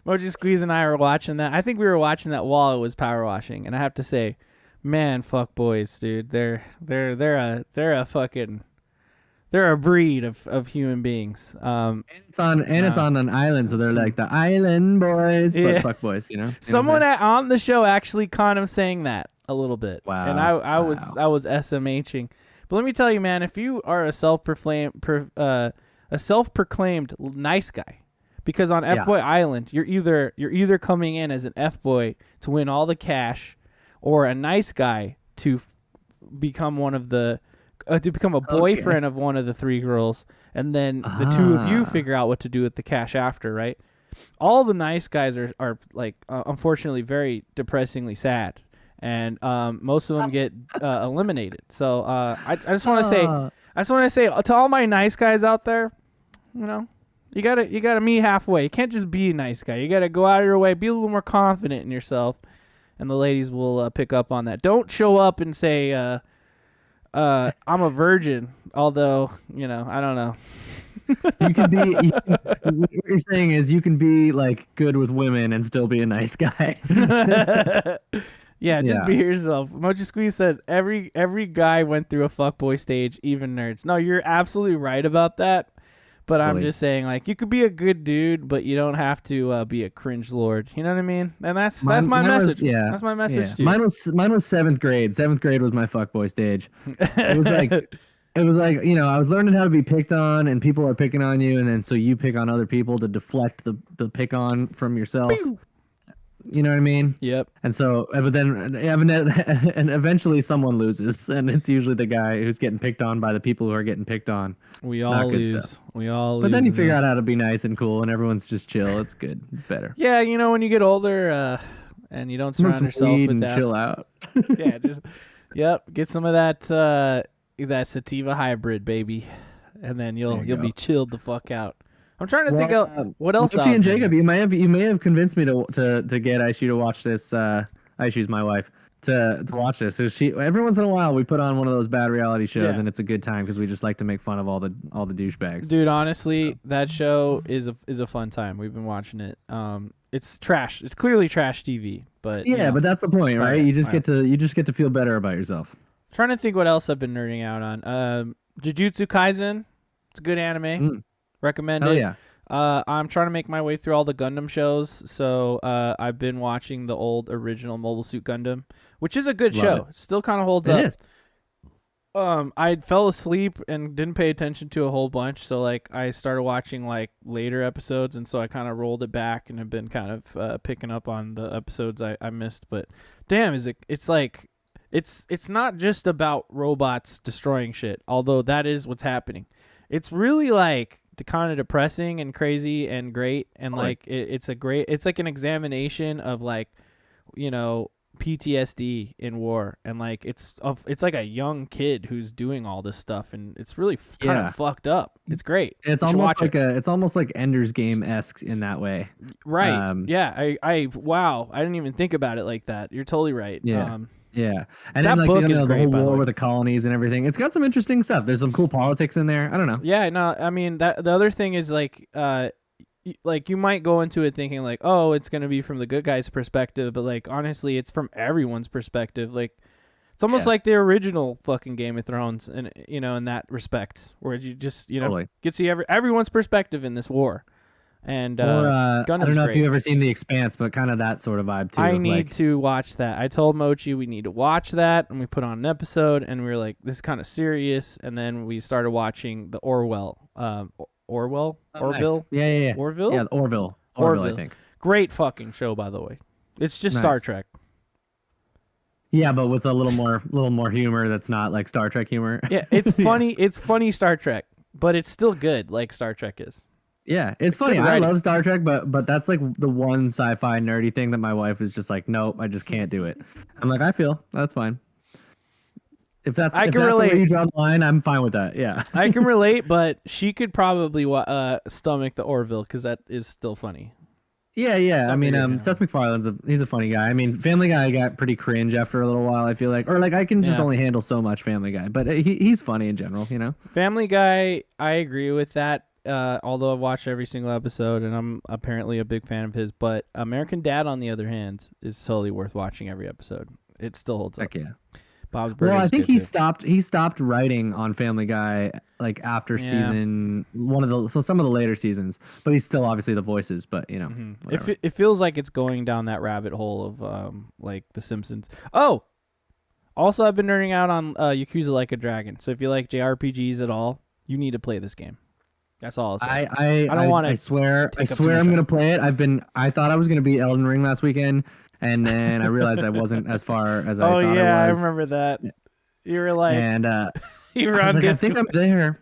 Moji Squeeze and I were watching that. I think we were watching that while it was power washing, and I have to say, man, fuck boys, dude. They're a breed of human beings.
And it's on an island, so they're like the island boys, but fuck boys,
Someone on the show actually kind of saying that a little bit.
Wow.
And I was SMHing. But let me tell you, man, if you are a self-proclaimed nice guy, because on F-Boy Island, you're either coming in as an F-boy to win all the cash, or a nice guy to become a boyfriend of one of the three girls, and then the two of you figure out what to do with the cash after, right? all the nice guys are like unfortunately very depressingly sad, and most of them get eliminated. So I just want to say to all my nice guys out there, you know, you gotta meet halfway. You can't just be a nice guy. You gotta go out of your way, be a little more confident in yourself, and the ladies will pick up on that. Don't show up and say I'm a virgin, although I don't know.
You can be. What you're saying is you can be like good with women and still be a nice guy.
Yeah, just
Yeah.
be yourself. Mochi Squeeze says every guy went through a fuckboy stage, even nerds. No, you're absolutely right about that. But I'm
Really.
just saying, like, you could be a good dude, but you don't have to be a cringe lord. You know what I mean? And that's my
Mine
message.
was, yeah,
That's my message
yeah.
to you.
Mine was seventh grade. Seventh grade was my fuckboy stage. It was like I was learning how to be picked on, and people are picking on you, and then so you pick on other people to deflect the pick on from yourself. You know what I mean?
Yep.
And so, but then, and eventually someone loses, and it's usually the guy who's getting picked on by the people who are getting picked on.
We
Not
all
good
lose.
stuff.
We all lose.
But then you
in
figure
that.
out how to be nice and cool, and everyone's just chill. It's good. It's better.
Yeah, when you get older, and you don't
Smoke
surround
some
yourself
weed
with
and chill out.
Yeah, get some of that sativa hybrid, baby, and then you'll
you
be
go.
chilled the fuck out. I'm trying to think
Well,
of what else.
Mochi and Jacob, you may have convinced me to get Aishu to watch this. Aishu's my wife to watch this. So every once in a while we put on one of those bad reality shows,
Yeah.
and it's a good time because we just like to make fun of all the douchebags.
Dude, honestly, that show is a fun time. We've been watching it. It's trash. It's clearly trash TV, but
Yeah, but that's the point, right?
Right,
You just
right.
get to feel better about yourself.
Trying to think what else I've been nerding out on. Jujutsu Kaisen. It's a good anime.
Mm.
Recommend
Hell
it.
yeah.
I'm trying to make my way through all the Gundam shows, so I've been watching the old original Mobile Suit Gundam, which is a good
Love
show.
it.
Still kind of holds
It
up.
is.
I fell asleep and didn't pay attention to a whole bunch, so like I started watching like later episodes, and so I kind of rolled it back and have been kind of picking up on the episodes I missed. But damn, it's like it's not just about robots destroying shit, although that is what's happening. It's really like kind of depressing and crazy and great, and like it's like an examination of like PTSD in war, and like it's like a young kid who's doing all this stuff, and it's really kind of fucked up. It's great.
It's
You should
almost
watch
like it's almost like Ender's Game-esque in that way.
right. Yeah, I wow, I didn't even think about it like that. You're totally right.
Yeah. Yeah, and
That
then like
book is
the
great,
whole
by the
war
way.
with the colonies and everything. It's got some interesting stuff. There's some cool politics in there. I don't know.
Yeah, no, I mean that the other thing is like like you might go into it thinking like, oh, it's gonna be from the good guy's perspective, but like honestly, it's from everyone's perspective. Like it's almost like the original fucking Game of Thrones, and in that respect, where you just
Totally.
get to see everyone's perspective in this war. And
Or I
Gundam's
don't know if
great.
you've ever seen The Expanse, but kind of that sort of vibe too.
I need to watch that. I told Mochi we need to watch that, and we put on an episode, and we were like, this is kind of serious. And then we started watching the Orwell. Orville?
Nice. Yeah.
Orville?
Yeah, Orville, I think.
Great fucking show, by the way. It's just Star
Nice.
Trek.
Yeah, but with a little more humor that's not like Star Trek humor.
Yeah, it's funny. It's funny Star Trek, but it's still good like Star Trek is.
Yeah, it's funny.
good
I
writing.
love Star Trek, but that's like the one sci-fi nerdy thing that my wife is just like, nope, I just can't do it. I'm like, I feel that's fine. If that's
I
if
can
that's the way
relate.
you draw the line, I'm fine with that. Yeah.
I can relate, but she could probably stomach the Orville because that is still funny.
Yeah. I
Some
mean,
weird, yeah.
Seth MacFarlane's he's a funny guy. I mean, Family Guy got pretty cringe after a little while. I feel like, or like I can just
Yeah.
only handle so much Family Guy, but he's funny in general.
Family Guy, I agree with that. Although I've watched every single episode, and I'm apparently a big fan of his. But American Dad, on the other hand, is totally worth watching every episode. It still holds up.
Heck yeah.
Bob's Burgers.
Well, I think
good
he stopped writing on Family Guy like after season some of the later seasons, but he's still obviously the voices. But whatever.
It feels like it's going down that rabbit hole of like The Simpsons. Oh, also I've been nerding out on Yakuza Like a Dragon. So if you like JRPGs at all, you need to play this game. That's all I'll say.
I
don't wanna
I swear
take up too much
I'm
time.
gonna play it. I thought I was gonna beat Elden Ring last weekend, and then I realized I wasn't as far as I
Oh
thought
yeah,
I
I
was.
remember that. You were like,
And
you were
I was
on
like, I think
Discord.
I'm there.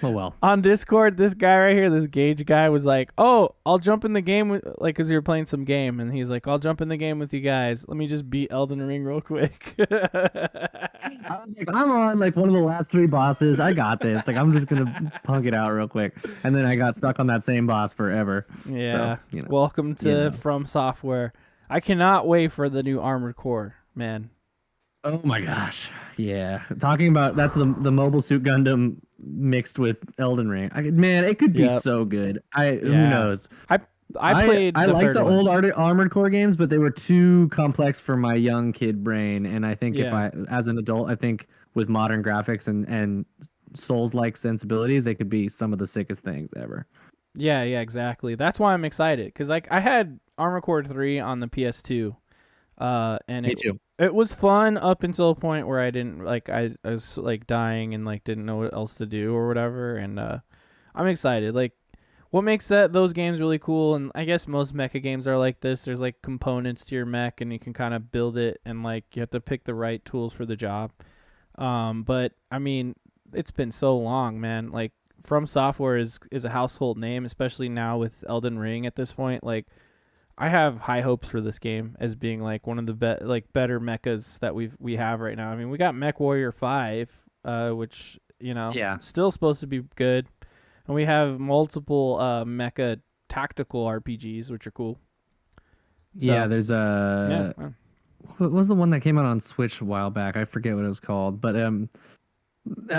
Oh well.
On Discord, this guy right here, this Gage guy, was like, "Oh, I'll jump in the game with like, cause we were playing some game, and he's like, I'll jump in the game with you guys. Let me just beat Elden Ring real quick."
I was like, I'm on like one of the last 3 bosses. I got this. Like, I'm just gonna punk it out real quick. And then I got stuck on that same boss forever.
Yeah.
So, you know.
Welcome to From Software. I cannot wait for the new Armored Core, man.
Oh my gosh. Yeah. Talking about that's the Mobile Suit Gundam mixed with Elden Ring. Man, it could be so good. Who knows?
I played.
I like the
one.
old Armored Core games, but they were too complex for my young kid brain. And I think if I, as an adult, I think with modern graphics and Souls-like sensibilities, they could be some of the sickest things ever.
Yeah, exactly. That's why I'm excited, because like I had Armored Core 3 on the PS2, and
Me too.
It was fun up until a point where I didn't like I was like dying and like didn't know what else to do or whatever, and I'm excited. Like, what makes those games really cool, and I guess most mecha games are like this. There's like components to your mech, and you can kind of build it, and like you have to pick the right tools for the job. But I mean, it's been so long, man. Like, From Software is a household name, especially now with Elden Ring at this point. Like, I have high hopes for this game as being like one of the better mechas that we have right now. I mean, we got Mech Warrior 5, which still supposed to be good, and we have multiple mecha tactical RPGs, which are cool.
So, yeah, there's a what was the one that came out on Switch a while back? I forget what it was called, but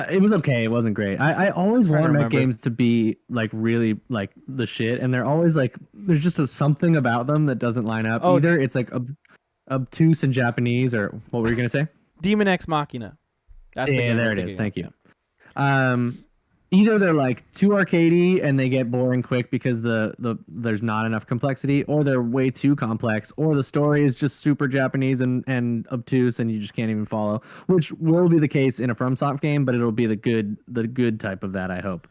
it was okay. It wasn't great. I always want mech games to be like really like the shit, and they're always like there's just something about them that doesn't line up. Either it's like obtuse in Japanese, or what were you gonna say?
Demon Ex Machina.
That's there it is. Thank you. Either they're like too arcadey and they get boring quick because there's not enough complexity, or they're way too complex, or the story is just super Japanese and obtuse and you just can't even follow, which will be the case in a FromSoft game, but it'll be the good type of that, I hope.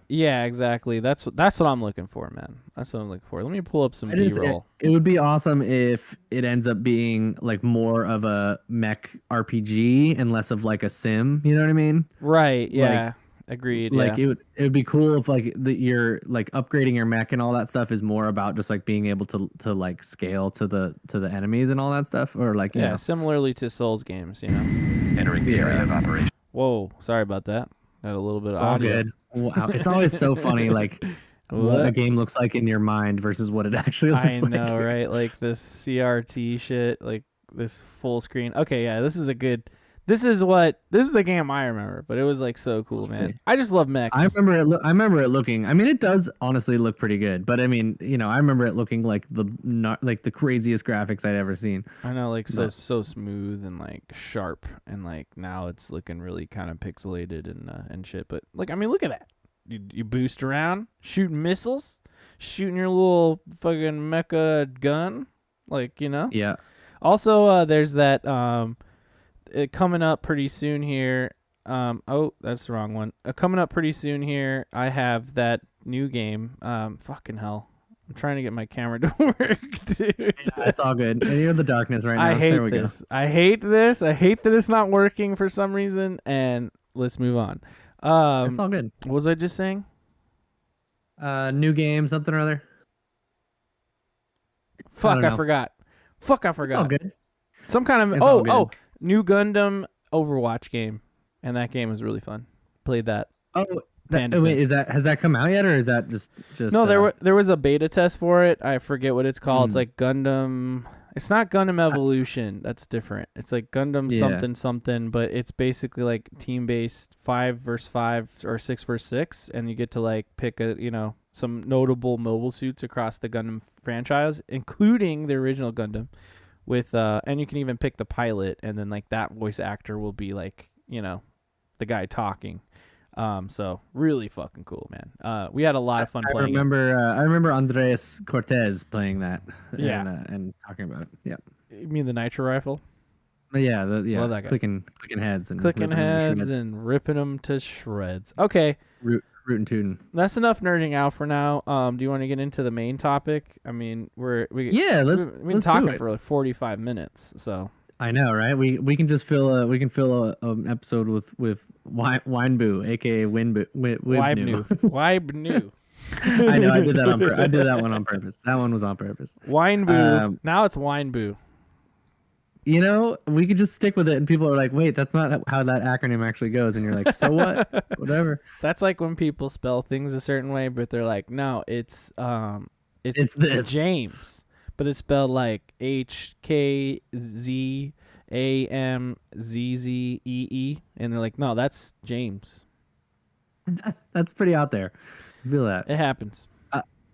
Yeah, exactly. That's what I'm looking for, man. That's what I'm looking for. Let me pull up some B-roll.
It would be awesome if it ends up being like more of a mech RPG and less of like a sim. You know what I mean?
Right. Yeah. Agreed.
Like it would be cool if like you're like upgrading your mech and all that stuff is more about just like being able to like scale to the enemies and all that stuff, or like
similarly to Souls games,
Entering the area of operation.
Whoa, sorry about that. Had a little bit of
audio. All good. Wow, it's always so funny, like what a game looks like in your mind versus what it actually looks like.
I know, right? Like this CRT shit, like this full screen. Okay, yeah, this is the game I remember, but it was like so cool, man. I just love mechs.
I remember it looking. I mean, it does honestly look pretty good, but I mean, I remember it looking like the craziest graphics I'd ever seen.
I know, like so smooth and like sharp, and like now it's looking really kind of pixelated and shit. But like, I mean, look at that. You boost around, shooting missiles, shooting your little fucking mecha gun, like
Yeah.
Also, there's that coming up pretty soon here. Oh, that's the wrong one. Coming up pretty soon here, I have that new game. Fucking hell. I'm trying to get my camera to work, dude.
Yeah, it's all good. You're in the darkness right now.
I hate this. I hate this. I hate that it's not working for some reason, and let's move on.
It's all good.
What was I just saying?
New game, something or other.
I forgot.
It's all good.
Some kind of new Gundam Overwatch game, and that game was really fun. Played that.
Wait, has that come out yet, or is that just?
No, there was a beta test for it. I forget what it's called. It's like Gundam. It's not Gundam Evolution. That's different. It's like Gundam something, but it's basically like team based 5 versus 5 or 6 versus 6, and you get to like pick some notable mobile suits across the Gundam franchise, including the original Gundam. With and you can even pick the pilot, and then like that voice actor will be like the guy talking. So really fucking cool, man. We had a lot of fun playing.
I remember Andres Cortez playing that. And talking about it. Yeah.
You mean the nitro rifle?
Yeah, love that guy. Clicking heads and
ripping them to shreds. Okay.
Rootin' tootin'.
That's enough nerding out for now. Do you want to get into the main topic? I mean, we've been talking for like 45 minutes, so
I know, right? We can just fill an episode with wine boo, aka
Wibnu.
Wibnu.
Wibnu.
I know, I did that I did that one on purpose. That one was on purpose.
Wine boo. Now it's wine boo.
You know, we could just stick with it, and people are like, "Wait, that's not how that acronym actually goes." And you're like, "So what? Whatever."
That's like when people spell things a certain way, but they're like, "No, it's
this.
James," but it's spelled like HKZAMZZEE, and they're like, "No, that's James."
That's pretty out there. I feel that.
It happens.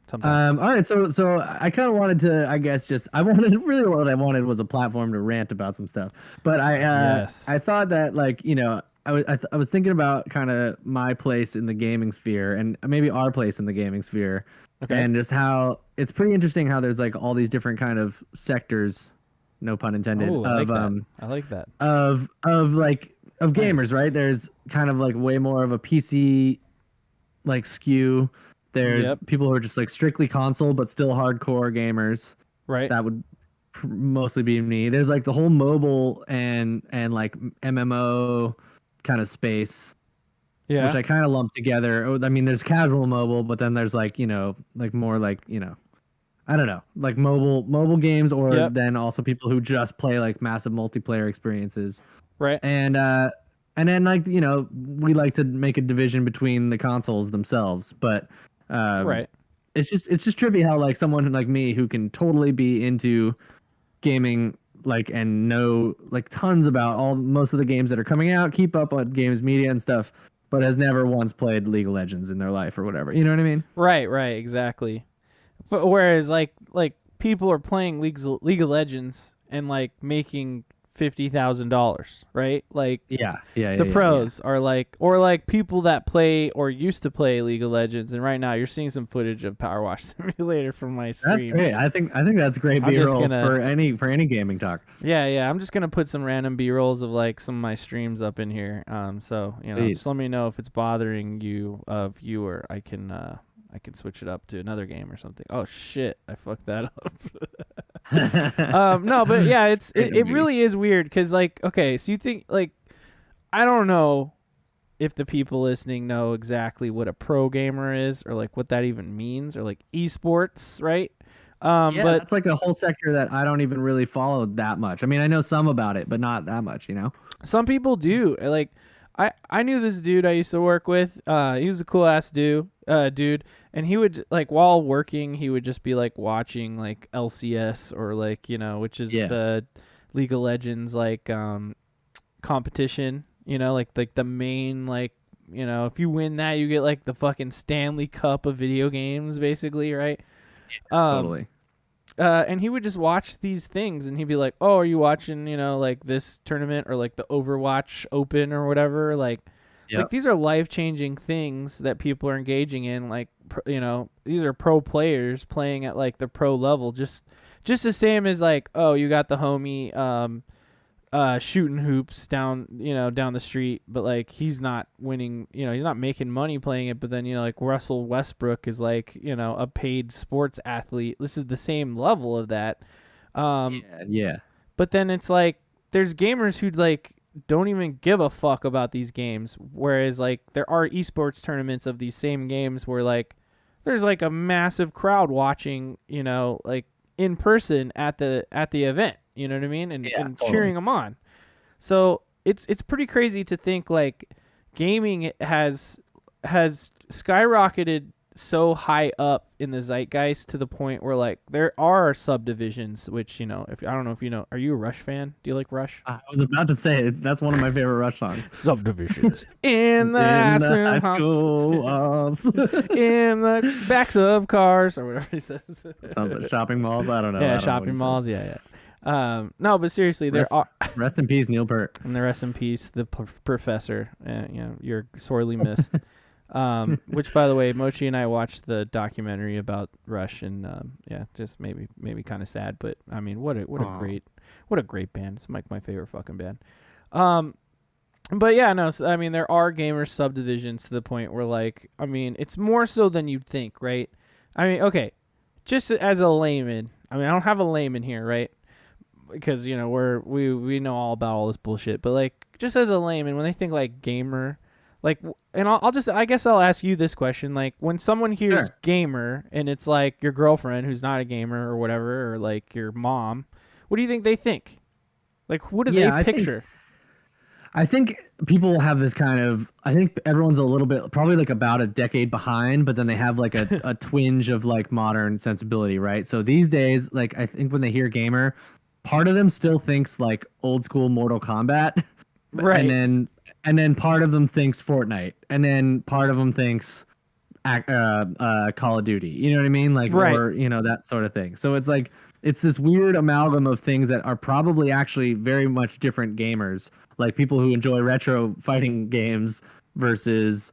Sometimes.
All right, so I kind of wanted to, I guess, really what I wanted was a platform to rant about some stuff. But I thought that, like, you know, I was thinking about kind of my place in the gaming sphere and maybe our place in the gaming sphere, and just how it's pretty interesting how there's like all these different kind of sectors, no pun intended,
Ooh, I like that.
of gamers, right? There's kind of like way more of a PC like skew. There's people who are just like strictly console, but still hardcore gamers.
Right.
That would mostly be me. There's like the whole mobile and like MMO kind of space,
Yeah.
which I kind of lump together. I mean, there's casual mobile, but then there's like, you know, like more like, you know, I don't know, like mobile games, or then also people who just play like massive multiplayer experiences.
Right.
And then like, you know, we like to make a division between the consoles themselves, but
right.
It's just trippy how like someone like me who can totally be into gaming like and know like tons about most of the games that are coming out, keep up on games media and stuff, but has never once played League of Legends in their life or whatever. You know what I mean?
Right, exactly. But whereas like people are playing League of Legends and like making $50,000, right? Like the pros are like, or like people that play or used to play League of Legends, and right now you're seeing some footage of Power Wash Simulator from my stream.
That's great. I think that's great B-roll for any gaming talk.
Yeah. I'm just gonna put some random B-rolls of like some of my streams up in here. So you know, just let me know if it's bothering you, viewer. I can switch it up to another game or something. Oh shit, I fucked that up. No, but yeah, it really is weird because like, okay, so you think like, I don't know if the people listening know exactly what a pro gamer is or like what that even means, or like esports, right? But
it's like a whole sector that I don't even really follow that much. I mean, I know some about it, but not that much, you know?
Some people do. Like, I knew this dude I used to work with. He was a cool ass dude, and he would like while working, he would just be like watching like LCS or like, you know, which is the League of Legends like competition. You know, like the main, like, you know, if you win that, you get like the fucking Stanley Cup of video games, basically, right?
Totally.
And he would just watch these things, and he'd be like, "Oh, are you watching, you know, like this tournament or like the Overwatch Open or whatever?" Like these are life-changing things that people are engaging in. Like, you know, these are pro players playing at like the pro level, just the same as like, oh, you got the homie shooting hoops down the street, but like he's not winning, you know, he's not making money playing it, but then, you know, like Russell Westbrook is like, you know, a paid sports athlete. This is the same level of that. But then it's like there's gamers who like don't even give a fuck about these games, whereas like there are esports tournaments of these same games where like there's like a massive crowd watching, you know, like in person at the event. You know what I mean? And cheering them on. So it's pretty crazy to think like gaming has skyrocketed so high up in the zeitgeist to the point where like there are subdivisions, which, you know, I don't know if you know, are you a Rush fan? Do you like Rush?
I was about to say it. That's one of my favorite Rush songs.
Subdivisions in the high school walls, in the backs of cars, or whatever he says.
Some shopping malls. I don't know.
Yeah, shopping malls. Yeah. No, but seriously, there are.
Rest in peace, Neil Peart.
And the rest in peace, the professor. You know, you're sorely missed. Which, by the way, Mochi and I watched the documentary about Rush, and just maybe kind of sad, but I mean, what a great band. It's like my favorite fucking band. But yeah, no, so, I mean, there are gamer subdivisions to the point where, like, I mean, it's more so than you'd think, right? I mean, okay, just as a layman, I mean, I don't have a layman here, right? because you know we know all about all this bullshit, but like just as a layman, when they think like gamer, like, and I guess I'll ask you this question, like when someone hears
Sure.
gamer and it's like your girlfriend who's not a gamer or whatever, or like your mom, what do you think they think? Like, what do they
Yeah,
picture?
I think people have this kind of. I think everyone's a little bit, probably like about a decade behind, but then they have like a twinge of like modern sensibility, right? So these days, like I think when they hear gamer, part of them still thinks like old school Mortal Kombat, and
Right.
then part of them thinks Fortnite, and then part of them thinks Call of Duty. You know what I mean? Like,
Right.
or that sort of thing. So it's like it's this weird amalgam of things that are probably actually very much different gamers, like people who enjoy retro fighting games versus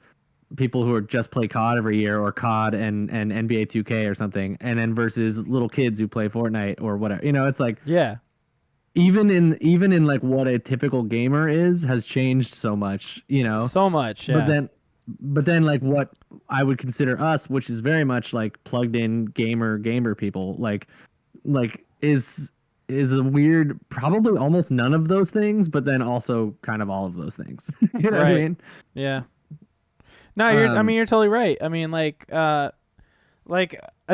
people who are just play COD every year, or COD and NBA 2K or something, and then versus little kids who play Fortnite or whatever. It's like
Yeah.
even in like what a typical gamer is has changed so much.
So much.
But
Yeah.
then like what I would consider us, which is very much like plugged in gamer people, like is a weird, probably almost none of those things, but then also kind of all of those things. You know what I
Right.
mean?
Yeah. No, I
Um,
mean, you're totally right. I mean, like, and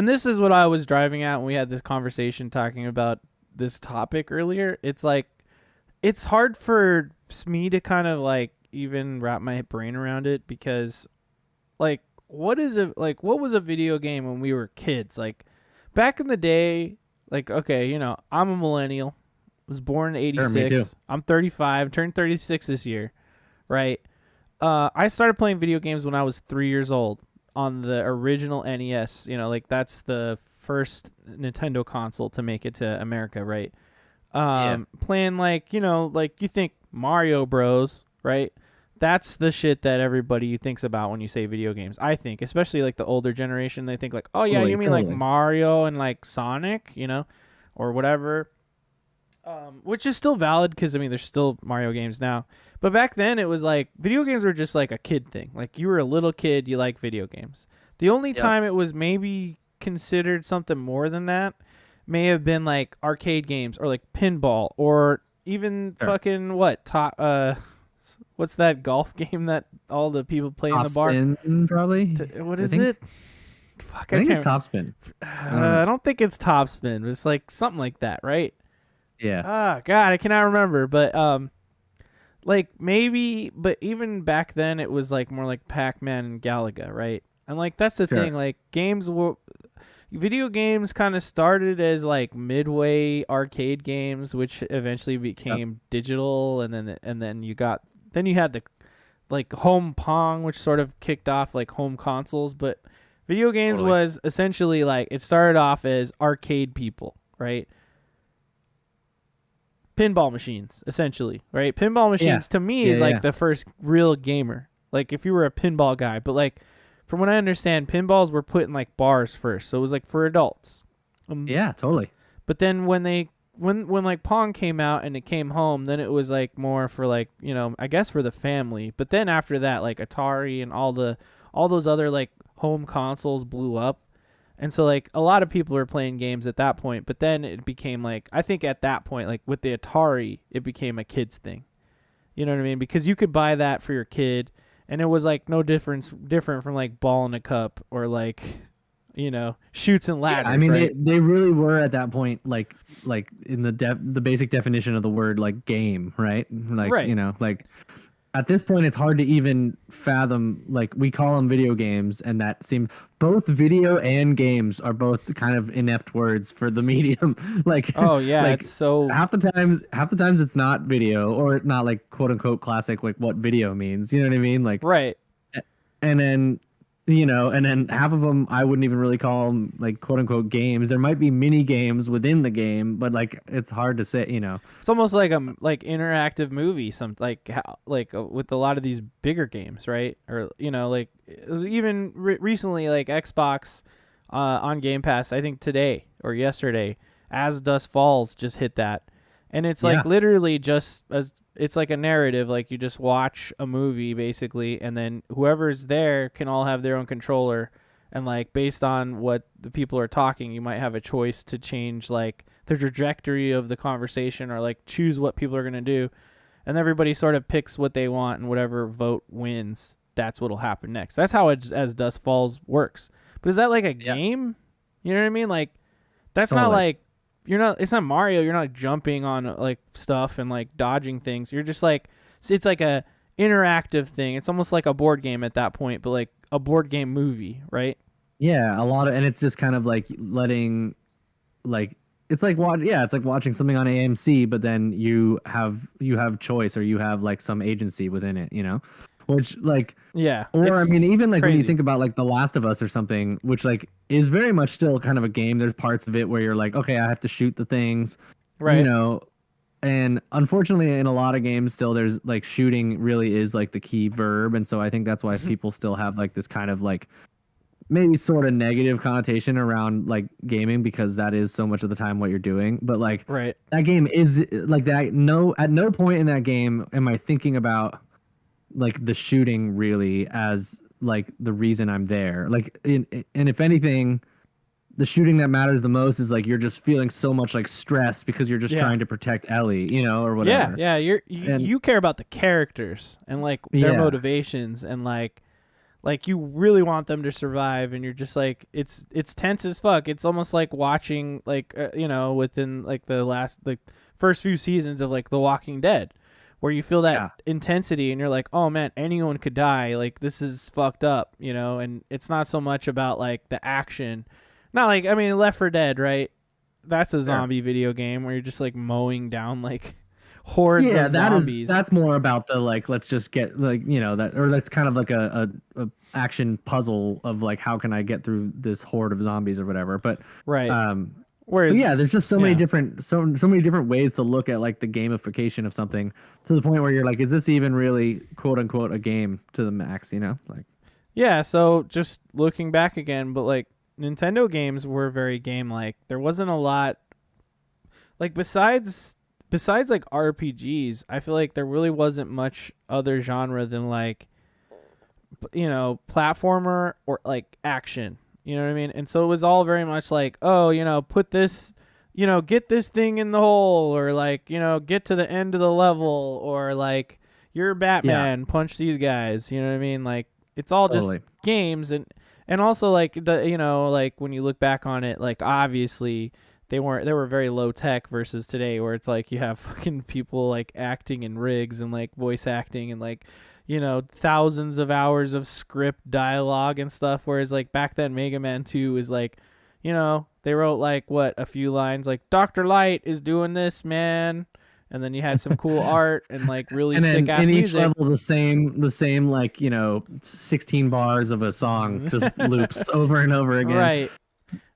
this is what I was driving at when we had this conversation talking about this topic earlier. It's like, it's hard for me to kind of like even wrap my brain around it because, like, what was a video game when we were kids? Like, back in the day, like, okay, I'm a millennial, was born in
sure, me too.
'86. I'm 35, turned 36 this year, right? I started playing video games when I was 3 years old on the original NES. Like that's the first Nintendo console to make it to America, right?
Yeah,
Playing like like you think Mario Bros, right? That's the shit that everybody thinks about when you say video games. I think, especially like the older generation, they think like, oh yeah,
totally,
you mean like
totally.
Mario and like Sonic, or whatever. Which is still valid because I mean there's still Mario games now, but back then it was like video games were just like a kid thing. Like you were a little kid, you like video games. The only
Yep.
time it was maybe considered something more than that may have been like arcade games or like pinball or even
Sure.
fucking what's that golf game that all the people play in the bar?
Topspin, probably.
What
I
is
think.
it? Fuck,
I
I
think it's
can't.
Topspin. I don't know.
I don't think it's Topspin. It's like something like that, right?
Yeah.
Ah, God, I cannot remember, but like maybe, but even back then it was like more like Pac-Man and Galaga, right? And like that's the
Sure.
thing, like video games kind of started as like midway arcade games, which eventually
Yep.
became digital, and then you had the like home Pong, which sort of kicked off like home consoles, but video games
Totally.
was essentially like it started off as arcade people, right? Pinball machines, essentially, right? Pinball
Yeah.
machines to me
Yeah.
is like
Yeah.
the first real gamer. Like if you were a pinball guy, but like from what I understand, pinballs were put in like bars first, so it was like for adults.
Yeah. Totally.
But then when like Pong came out and it came home, then it was like more for like I guess for the family. But then after that, like Atari and all those other like home consoles blew up. And so like a lot of people were playing games at that point, but then it became like I think at that point like with the Atari, it became a kids thing. You know what I mean? Because you could buy that for your kid and it was like no different from like ball in a cup or like shoots and
Yeah, I
ladders,
mean
right?
they really were at that point like in the basic definition of the word, like game, right? Like,
Right.
like at this point it's hard to even fathom, like we call them video games, and that seems, both video and games are both kind of inept words for the medium. Like
Oh yeah,
like
it's so
half the times it's not video, or not like quote unquote classic, like what video means, you know what I mean? Like,
right.
and then and then half of them I wouldn't even really call them like quote unquote games. There might be mini games within the game, but like it's hard to say.
It's almost like a like interactive movie, some with a lot of these bigger games, right? Or like even recently, like Xbox on Game Pass. I think today or yesterday, As Dusk Falls just hit that, and it's
Yeah.
like literally just as it's like a narrative. Like you just watch a movie basically, and then whoever's there can all have their own controller, and like based on what the people are talking, you might have a choice to change like the trajectory of the conversation or like choose what people are going to do, and everybody sort of picks what they want, and whatever vote wins, that's what'll happen next. That's how it As Dusk Falls works. But is that like a game? You know what I mean? Like that's not like it's not Mario. You're not jumping on like stuff and like dodging things. You're just like, it's like a interactive thing. It's almost like a board game at that point, but like a board game movie, right?
Yeah, a lot of, and it's just kind of like letting, like, it's like it's like watching something on AMC, but then you have choice, or you have like some agency within it, you know, which like,
yeah,
or I mean, even like
crazy.
when you think about like The Last of Us or something, which like is very much still kind of a game. There's parts of it where you're like, okay, I have to shoot the things,
right?
You know, and unfortunately, in a lot of games, still there's like shooting really is like the key verb, and so I think that's why people still have like this kind of like maybe sort of negative connotation around like gaming, because that is so much of the time what you're doing. But like
Right.
that game is like that. No, at no point in that game am I thinking about like the shooting really as like the reason I'm there. Like and if anything, the shooting that matters the most is like you're just feeling so much like stress because you're just trying to protect Ellie, you know, or whatever.
Yeah, you care about the characters and like their motivations, and like you really want them to survive, and you're just like it's tense as fuck. It's almost like watching like within like the first few seasons of like The Walking Dead, where you feel that intensity and you're like, oh man, anyone could die, like this is fucked up, and it's not so much about like the action. Not like, I mean, Left 4 Dead, right? That's a zombie video game where you're just like mowing down like hordes of zombies.
That's more about the like, let's just get like, that, or that's kind of like a action puzzle of like, how can I get through this horde of zombies or whatever. But
whereas
there's just so many different many different ways to look at like the gamification of something, to the point where you're like, is this even really quote unquote a game to the max, like?
Yeah, so just looking back again, but like Nintendo games were very game-like. There wasn't a lot like besides like RPGs, I feel like there really wasn't much other genre than like platformer or like action. You know what I mean? And so it was all very much like, oh, put this, get this thing in the hole, or like, get to the end of the level, or like you're Batman, punch these guys. You know what I mean? Like it's all just games. And also like like when you look back on it, like obviously they were very low tech versus today, where it's like you have fucking people like acting in rigs and like voice acting and like thousands of hours of script dialogue and stuff, whereas like back then Mega Man 2 is like they wrote like a few lines like Dr. Light is doing this, man, and then you had some cool art and like really sick ass music.
In each level, the same like 16 bars of a song just loops over and over again.
Right.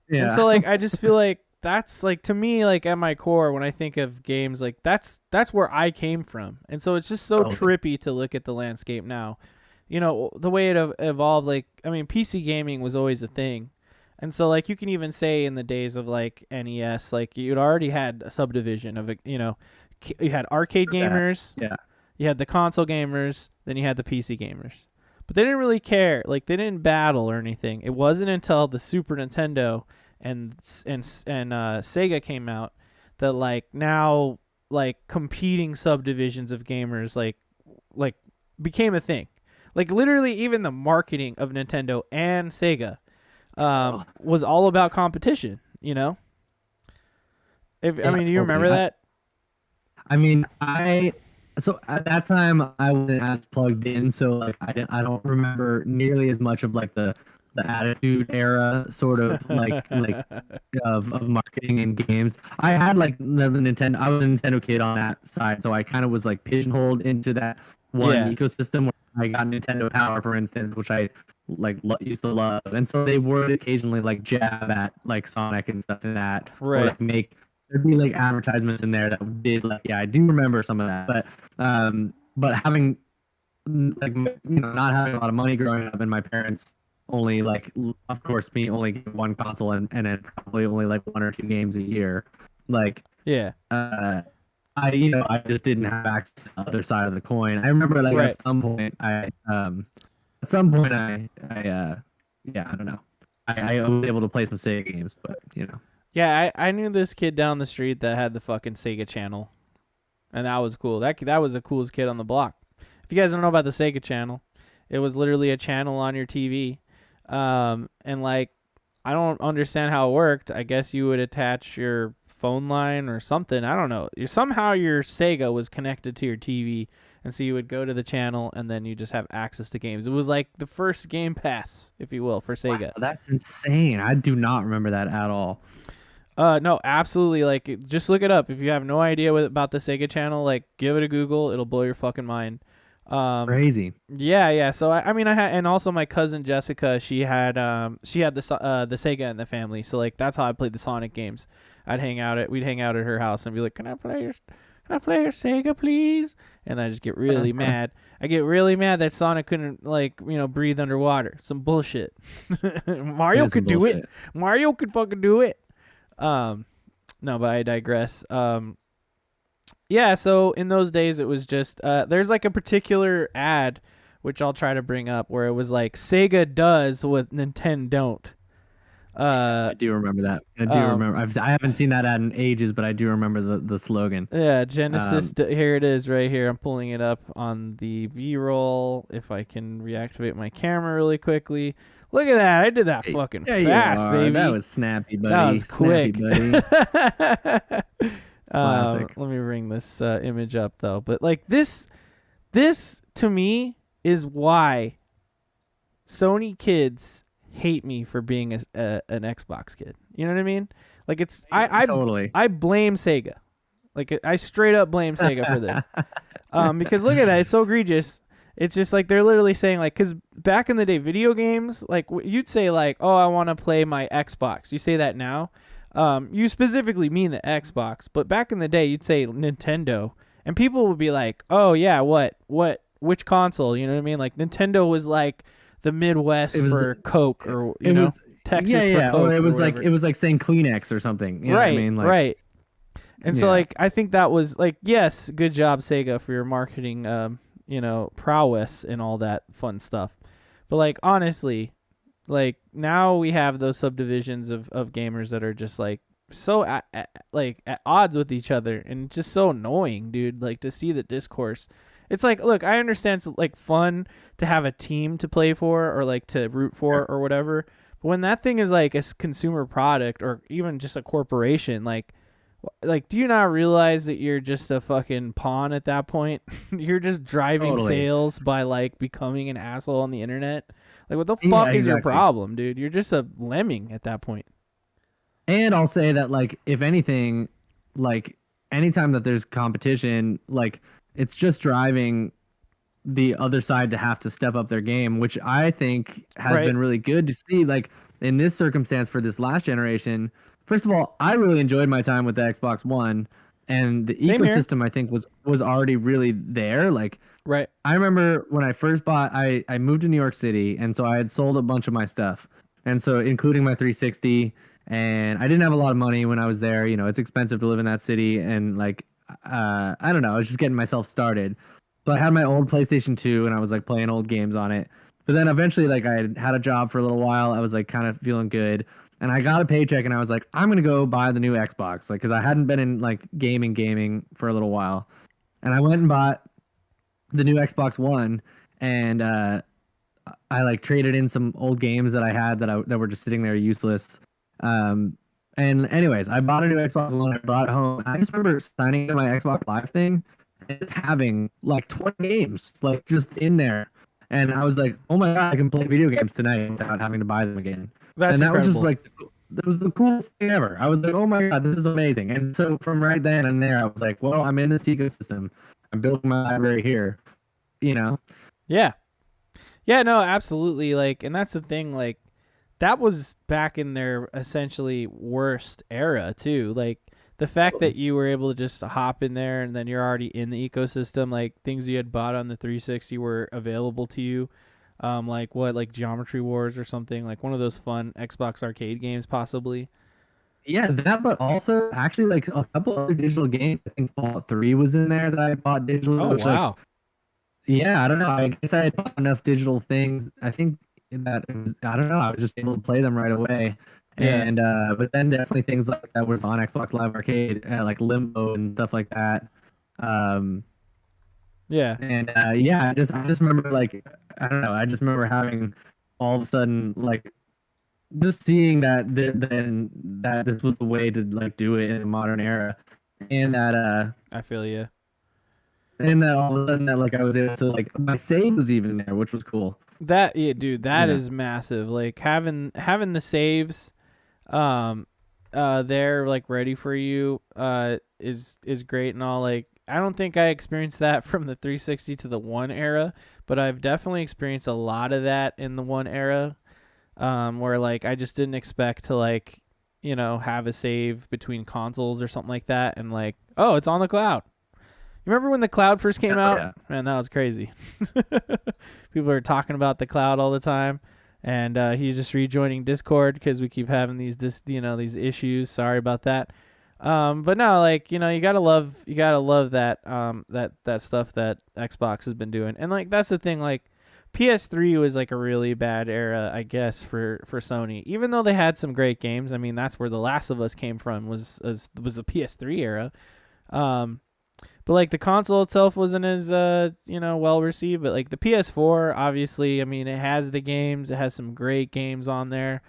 Yeah. And so like I just feel like that's like, to me, like at my core, when I think of games, like that's where I came from, and so it's just so trippy to look at the landscape now. The way it evolved. Like I mean, PC gaming was always a thing. And so, like, you can even say in the days of, like, NES, like, you'd already had a subdivision of, you had arcade gamers.
Yeah.
You had the console gamers. Then you had the PC gamers. But they didn't really care. Like, they didn't battle or anything. It wasn't until the Super Nintendo and Sega came out that, like, now, like, competing subdivisions of gamers, like became a thing. Like, literally, even the marketing of Nintendo and Sega was all about competition, I mean, do you remember that?
I mean, so at that time I wasn't as plugged in, so like I don't remember nearly as much of like the Attitude Era sort of like of marketing in games. I had like the Nintendo. I was a Nintendo kid on that side, so I kind of was like pigeonholed into that one ecosystem where I got Nintendo Power, for instance, which I like used to love, and so they would occasionally like jab at like Sonic and stuff in that,
right?
Or, like, there'd be like advertisements in there that did like, I do remember some of that, but having like not having a lot of money growing up, and my parents only like, of course, me only get one console and then probably only like 1 or 2 games a year, like I just didn't have access to the other side of the coin. I remember like at some point I don't know. I was able to play some Sega games, but you know.
Yeah, I knew this kid down the street that had the fucking Sega channel, and that was cool. That was the coolest kid on the block. If you guys don't know about the Sega channel, it was literally a channel on your TV, and like I don't understand how it worked. I guess you would attach your phone line or something. I don't know. Somehow your Sega was connected to your TV, and so you would go to the channel, and then you just have access to games. It was like the first Game Pass, if you will, for Sega.
Wow, that's insane. I do not remember that at all.
No, absolutely. Like, just look it up. If you have no idea about the Sega channel, like, give it a Google. It'll blow your fucking mind.
Crazy.
Yeah. So I mean, I had, and also my cousin Jessica, she had the Sega in the family. So like, that's how I played the Sonic games. We'd hang out at her house and be like, can I play your Sega, please? And I just get really mad. I get really mad that Sonic couldn't, like, breathe underwater. Some bullshit. Mario could do it. Mario could fucking do it. No, but I digress. Yeah, so in those days it was just there's like a particular ad which I'll try to bring up where it was like Sega does what Nintendo don't.
I do remember that. I do remember. I haven't seen that ad in ages, but I do remember the slogan.
Yeah, Genesis. Here it is, right here. I'm pulling it up on the V-roll. If I can reactivate my camera really quickly. Look at that! I did that fucking fast, baby.
That was snappy, buddy.
That was quick.
Snappy, buddy. Classic.
Let me bring this image up though. But like this to me is why Sony kids hate me for being an Xbox kid. You know what I mean? Like it's
totally.
I blame Sega. Like I straight up blame Sega for this. Because look at that, it's so egregious. It's just like they're literally saying like, because back in the day, video games, like you'd say like, oh, I want to play my Xbox. You say that now. You specifically mean the Xbox, but back in the day, you'd say Nintendo, and people would be like, "Oh yeah, which console?" You know what I mean? Like Nintendo was like the Midwest for Coke, or Texas for Coke.
Or it was like saying Kleenex or something. You know
right,
what I mean? Like,
right. And so like I think that was like, yes, good job Sega for your marketing, prowess and all that fun stuff, but like honestly. Like now we have those subdivisions of gamers that are just like so at odds with each other, and just so annoying, dude. Like to see the discourse. It's like, look, I understand it's like fun to have a team to play for or like to root for or whatever. But when that thing is like a consumer product or even just a corporation, like do you not realize that you're just a fucking pawn at that point? You're just driving sales by like becoming an asshole on the internet. Like, what the fuck is your problem, dude? You're just a lemming at that point.
And I'll say that, like, if anything, like, anytime that there's competition, like, it's just driving the other side to have to step up their game, which I think has been really good to see. Like, in this circumstance for this last generation, first of all, I really enjoyed my time with the Xbox One, and the ecosystem, I think, was already really there. Like,
right.
I remember when I first bought, I moved to New York City, and so I had sold a bunch of my stuff, and so including my 360, and I didn't have a lot of money when I was there. You know, it's expensive to live in that city, and like, I don't know, I was just getting myself started. So I had my old PlayStation 2, and I was like playing old games on it. But then eventually, like, I had a job for a little while. I was like kind of feeling good. And I got a paycheck, and I was like, I'm going to go buy the new Xbox. Like, because I hadn't been in like gaming for a little while. And I went and bought the new Xbox One. And I like traded in some old games that I had that were just sitting there useless. And anyways, I bought a new Xbox One. I brought it home. I just remember signing into my Xbox Live thing and just having like 20 games like just in there. And I was like, oh my God, I can play video games tonight without having to buy them again.
That's
and that
incredible.
was just like, that was the coolest thing ever. I was like, oh my God, this is amazing. And so from right then and there, I was like, well, I'm in this ecosystem. I'm building my library here, you know?
Yeah. Yeah, no, absolutely. Like, and that's the thing, like, that was back in their essentially worst era too. Like the fact that you were able to just hop in there and then you're already in the ecosystem, like things you had bought on the 360 were available to you. Like Geometry Wars or something, like one of those fun Xbox arcade games possibly.
Yeah, that, but also actually like a couple other digital games. I think Fallout 3 was in there that I bought digitally.
Oh, wow.
Like, yeah, I don't know. I guess I had bought enough digital things. I think that it was, I don't know, I was just able to play them right away.
Yeah.
And but then definitely things like that was on Xbox Live Arcade, like Limbo and stuff like that. Um,
Yeah.
and yeah, I just remember like I don't know, I just remember having all of a sudden like just seeing that then that this was the way to like do it in a modern era, and that
I feel you.
all of a sudden that like I was able to like my save was even there, which was cool.
That yeah, dude,
You
that
know,
is massive. Like having the saves um they're like ready for you is great and all. Like I don't think I experienced that from the 360 to the One era, but I've definitely experienced a lot of that in the One era, where like I just didn't expect to like, have a save between consoles or something like that, and like, oh, it's on the cloud. You remember when the cloud first came out?
yeah,
Man, that was crazy. People are talking about the cloud all the time, and he's just rejoining Discord because we keep having these issues. Sorry about that. But no, like you gotta love that that stuff that Xbox has been doing, and like that's the thing. Like PS3 was like a really bad era, I guess, for Sony. Even though they had some great games, I mean that's where The Last of Us came from was the PS3 era. Um, but like the console itself wasn't as well received. But like the PS4, obviously, I mean it has the games. It has some great games on there.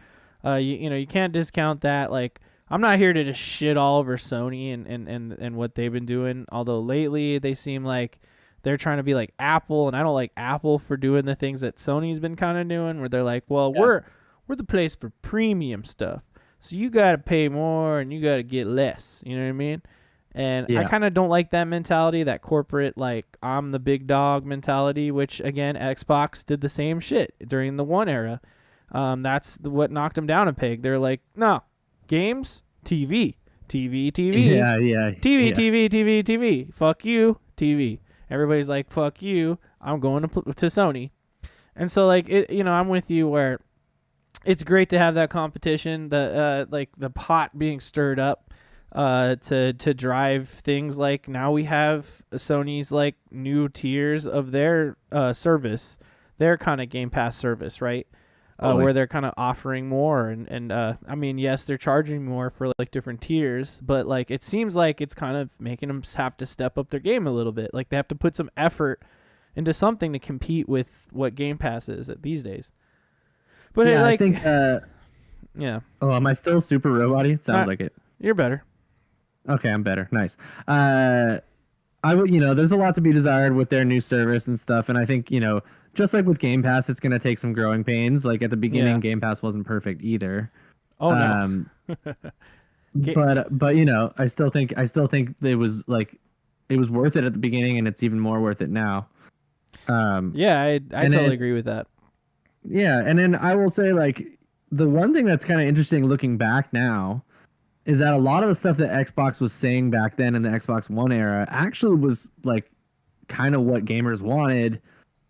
You can't discount that. Like I'm not here to just shit all over Sony and what they've been doing. Although lately they seem like they're trying to be like Apple, and I don't like Apple for doing the things that Sony's been kind of doing, where they're like, well,
Yeah.
we're the place for premium stuff, so you gotta pay more and you gotta get less. You know what I mean? And I
yeah,
kind of don't like that mentality, that corporate, like, I'm the big dog mentality, which, again, Xbox did the same shit during the One era. That's what knocked them down a peg. They're like, no, games, TV, TV, TV,
yeah, yeah,
TV,
yeah.
TV, TV, TV. Fuck you, TV. Everybody's like, fuck you, I'm going to Sony. And so, like, I'm with you where it's great to have that competition, like the pot being stirred up to drive things. Like now we have Sony's like new tiers of their service, their kind of Game Pass service, right?
Totally.
Where they're kind of offering more, and I mean, yes, they're charging more for like different tiers, but like it seems like it's kind of making them have to step up their game a little bit. Like they have to put some effort into something to compete with what Game Pass is at these days. But
Yeah, I
like,
think.
yeah,
Oh, am I still super robot-y? It sounds like it.
you're better.
Okay, I'm better. Nice. I would, there's a lot to be desired with their new service and stuff, and I think, just like with Game Pass, it's gonna take some growing pains. Like at the beginning,
Yeah.
Game Pass wasn't perfect either.
Oh no.
Um,
Ga-
but I still think it was like it was worth it at the beginning, and it's even more worth it now.
Yeah, I
and
totally
then,
agree with that.
yeah, and then I will say like the one thing that's kind of interesting looking back now is that a lot of the stuff that Xbox was saying back then in the Xbox One era actually was like kind of what gamers wanted.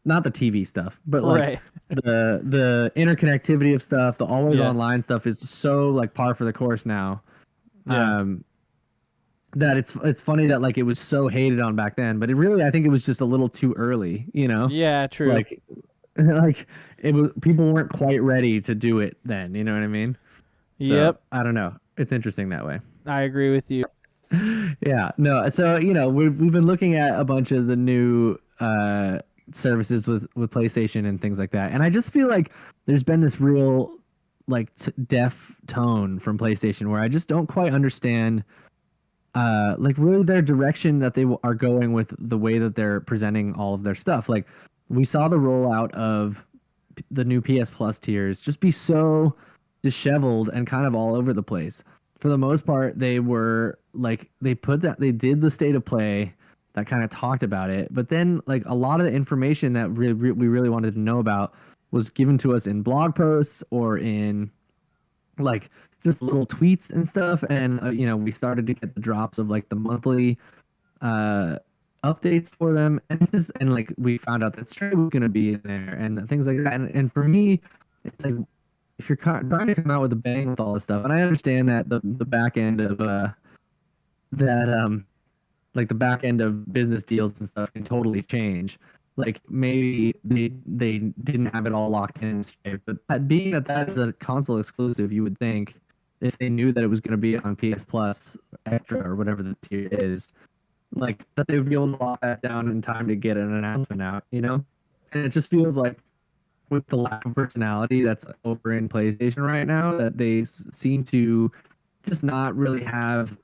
Not the TV stuff, but like
Right.
the interconnectivity of stuff, the always
Yeah.
online stuff is so like par for the course now.
Yeah.
That it's funny that like it was so hated on back then, but it really I think it was just a little too early,
Yeah, true.
Like like it was people weren't quite ready to do it then, you know what I mean? So,
Yep.
I don't know. It's interesting that way.
I agree with you.
Yeah, no. So we've been looking at a bunch of the new services with PlayStation and things like that, and I just feel like there's been this real like deaf tone from PlayStation where I just don't quite understand like really their direction that they are going with the way that they're presenting all of their stuff. Like we saw the rollout of the new PS Plus tiers just be so disheveled and kind of all over the place. For the most part, they were like they did the state of play that kind of talked about it, but then like a lot of the information that we really wanted to know about was given to us in blog posts or in like just little tweets and stuff. And we started to get the drops of like the monthly updates for them, and like we found out that Stray was going to be in there and things like that. And for me, it's like if you're trying to come out with a bang with all this stuff, and I understand that the back end of that like the back end of business deals and stuff can totally change. like maybe they didn't have it all locked in straight. But being that that is a console exclusive, you would think if they knew that it was going to be on PS Plus Extra or whatever the tier is, like that they would be able to lock that down in time to get an announcement out, you know? And it just feels like with the lack of personality that's over in PlayStation right now, that they seem to just not really have,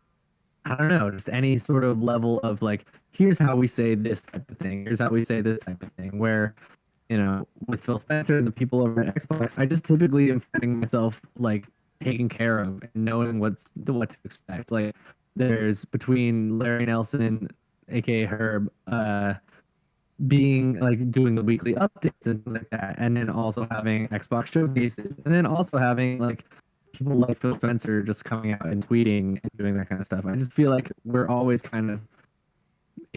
I don't know, just any sort of level of like, here's how we say this type of thing, here's how we say this type of thing. Where, you know, with Phil Spencer and the people over at Xbox, I just typically am finding myself like taken care of and knowing what to expect. Like, there's between Larry Nelson, aka Herb, being like doing the weekly updates and things like that, and then also having Xbox showcases, and then also having like people like Phil Spencer just coming out and tweeting and doing that kind of stuff. I just feel like we're always kind of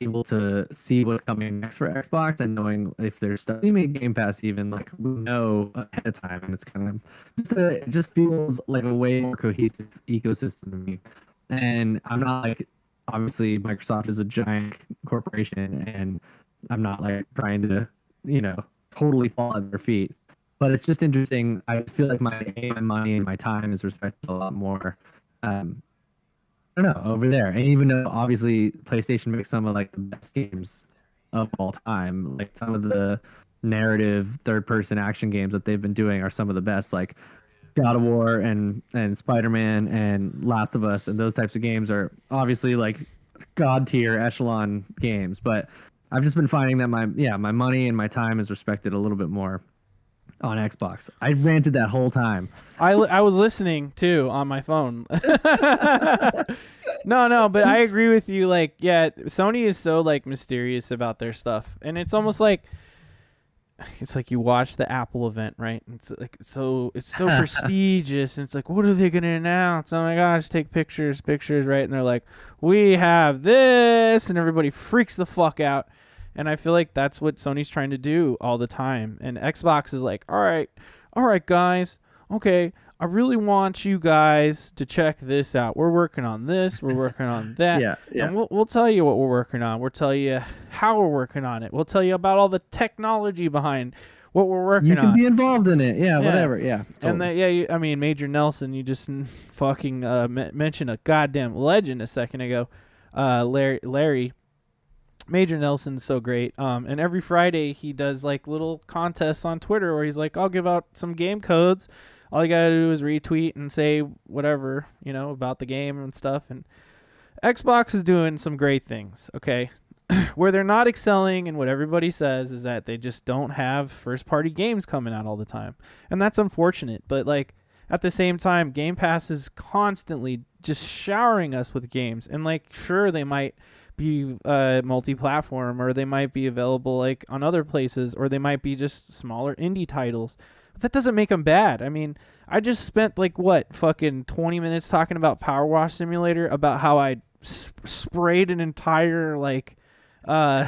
able to see what's coming next for Xbox, and knowing if there's stuff we make Game Pass, even like we know ahead of time, and it's kind of it just feels like a way more cohesive ecosystem to me. And I'm not like, obviously Microsoft is a giant corporation, and I'm not like trying to, you know, totally fall at their feet. But it's just interesting. I feel like my money and my time is respected a lot more. I don't know, over there. And even though obviously PlayStation makes some of like the best games of all time, like some of the narrative third person action games that they've been doing are some of the best, like God of War and Spider-Man and Last of Us, and those types of games are obviously like god tier echelon games. But I've just been finding that my money and my time is respected a little bit more on Xbox. I ranted that whole time.
I was listening too on my phone. No, but I agree with you. Like, yeah, Sony is so like mysterious about their stuff, and it's almost like you watch the Apple event, right? It's like it's so prestigious, and it's like, what are they gonna announce? Oh my gosh, take pictures, right? And they're like, we have this, and everybody freaks the fuck out. And I feel like that's what Sony's trying to do all the time. And Xbox is like, all right, guys, okay, I really want you guys to check this out. We're working on this. We're working on that.
Yeah.
And we'll tell you what we're working on. We'll tell you how we're working on it. We'll tell you about all the technology behind what we're working on.
You can be involved in it. Yeah, whatever. Yeah.
Totally. And Major Nelson, you just fucking mentioned a goddamn legend a second ago. Larry. Major Nelson's so great. And every Friday he does like little contests on Twitter where he's like, I'll give out some game codes. All you gotta do is retweet and say whatever, you know, about the game and stuff. And Xbox is doing some great things, okay? Where they're not excelling and what everybody says is that they just don't have first party games coming out all the time. And that's unfortunate. But like at the same time, Game Pass is constantly just showering us with games. And like, sure, they might be multi-platform, or they might be available like on other places, or they might be just smaller indie titles. But that doesn't make them bad. I mean, I just spent like fucking 20 minutes talking about Power Wash Simulator, about how I sprayed an entire like an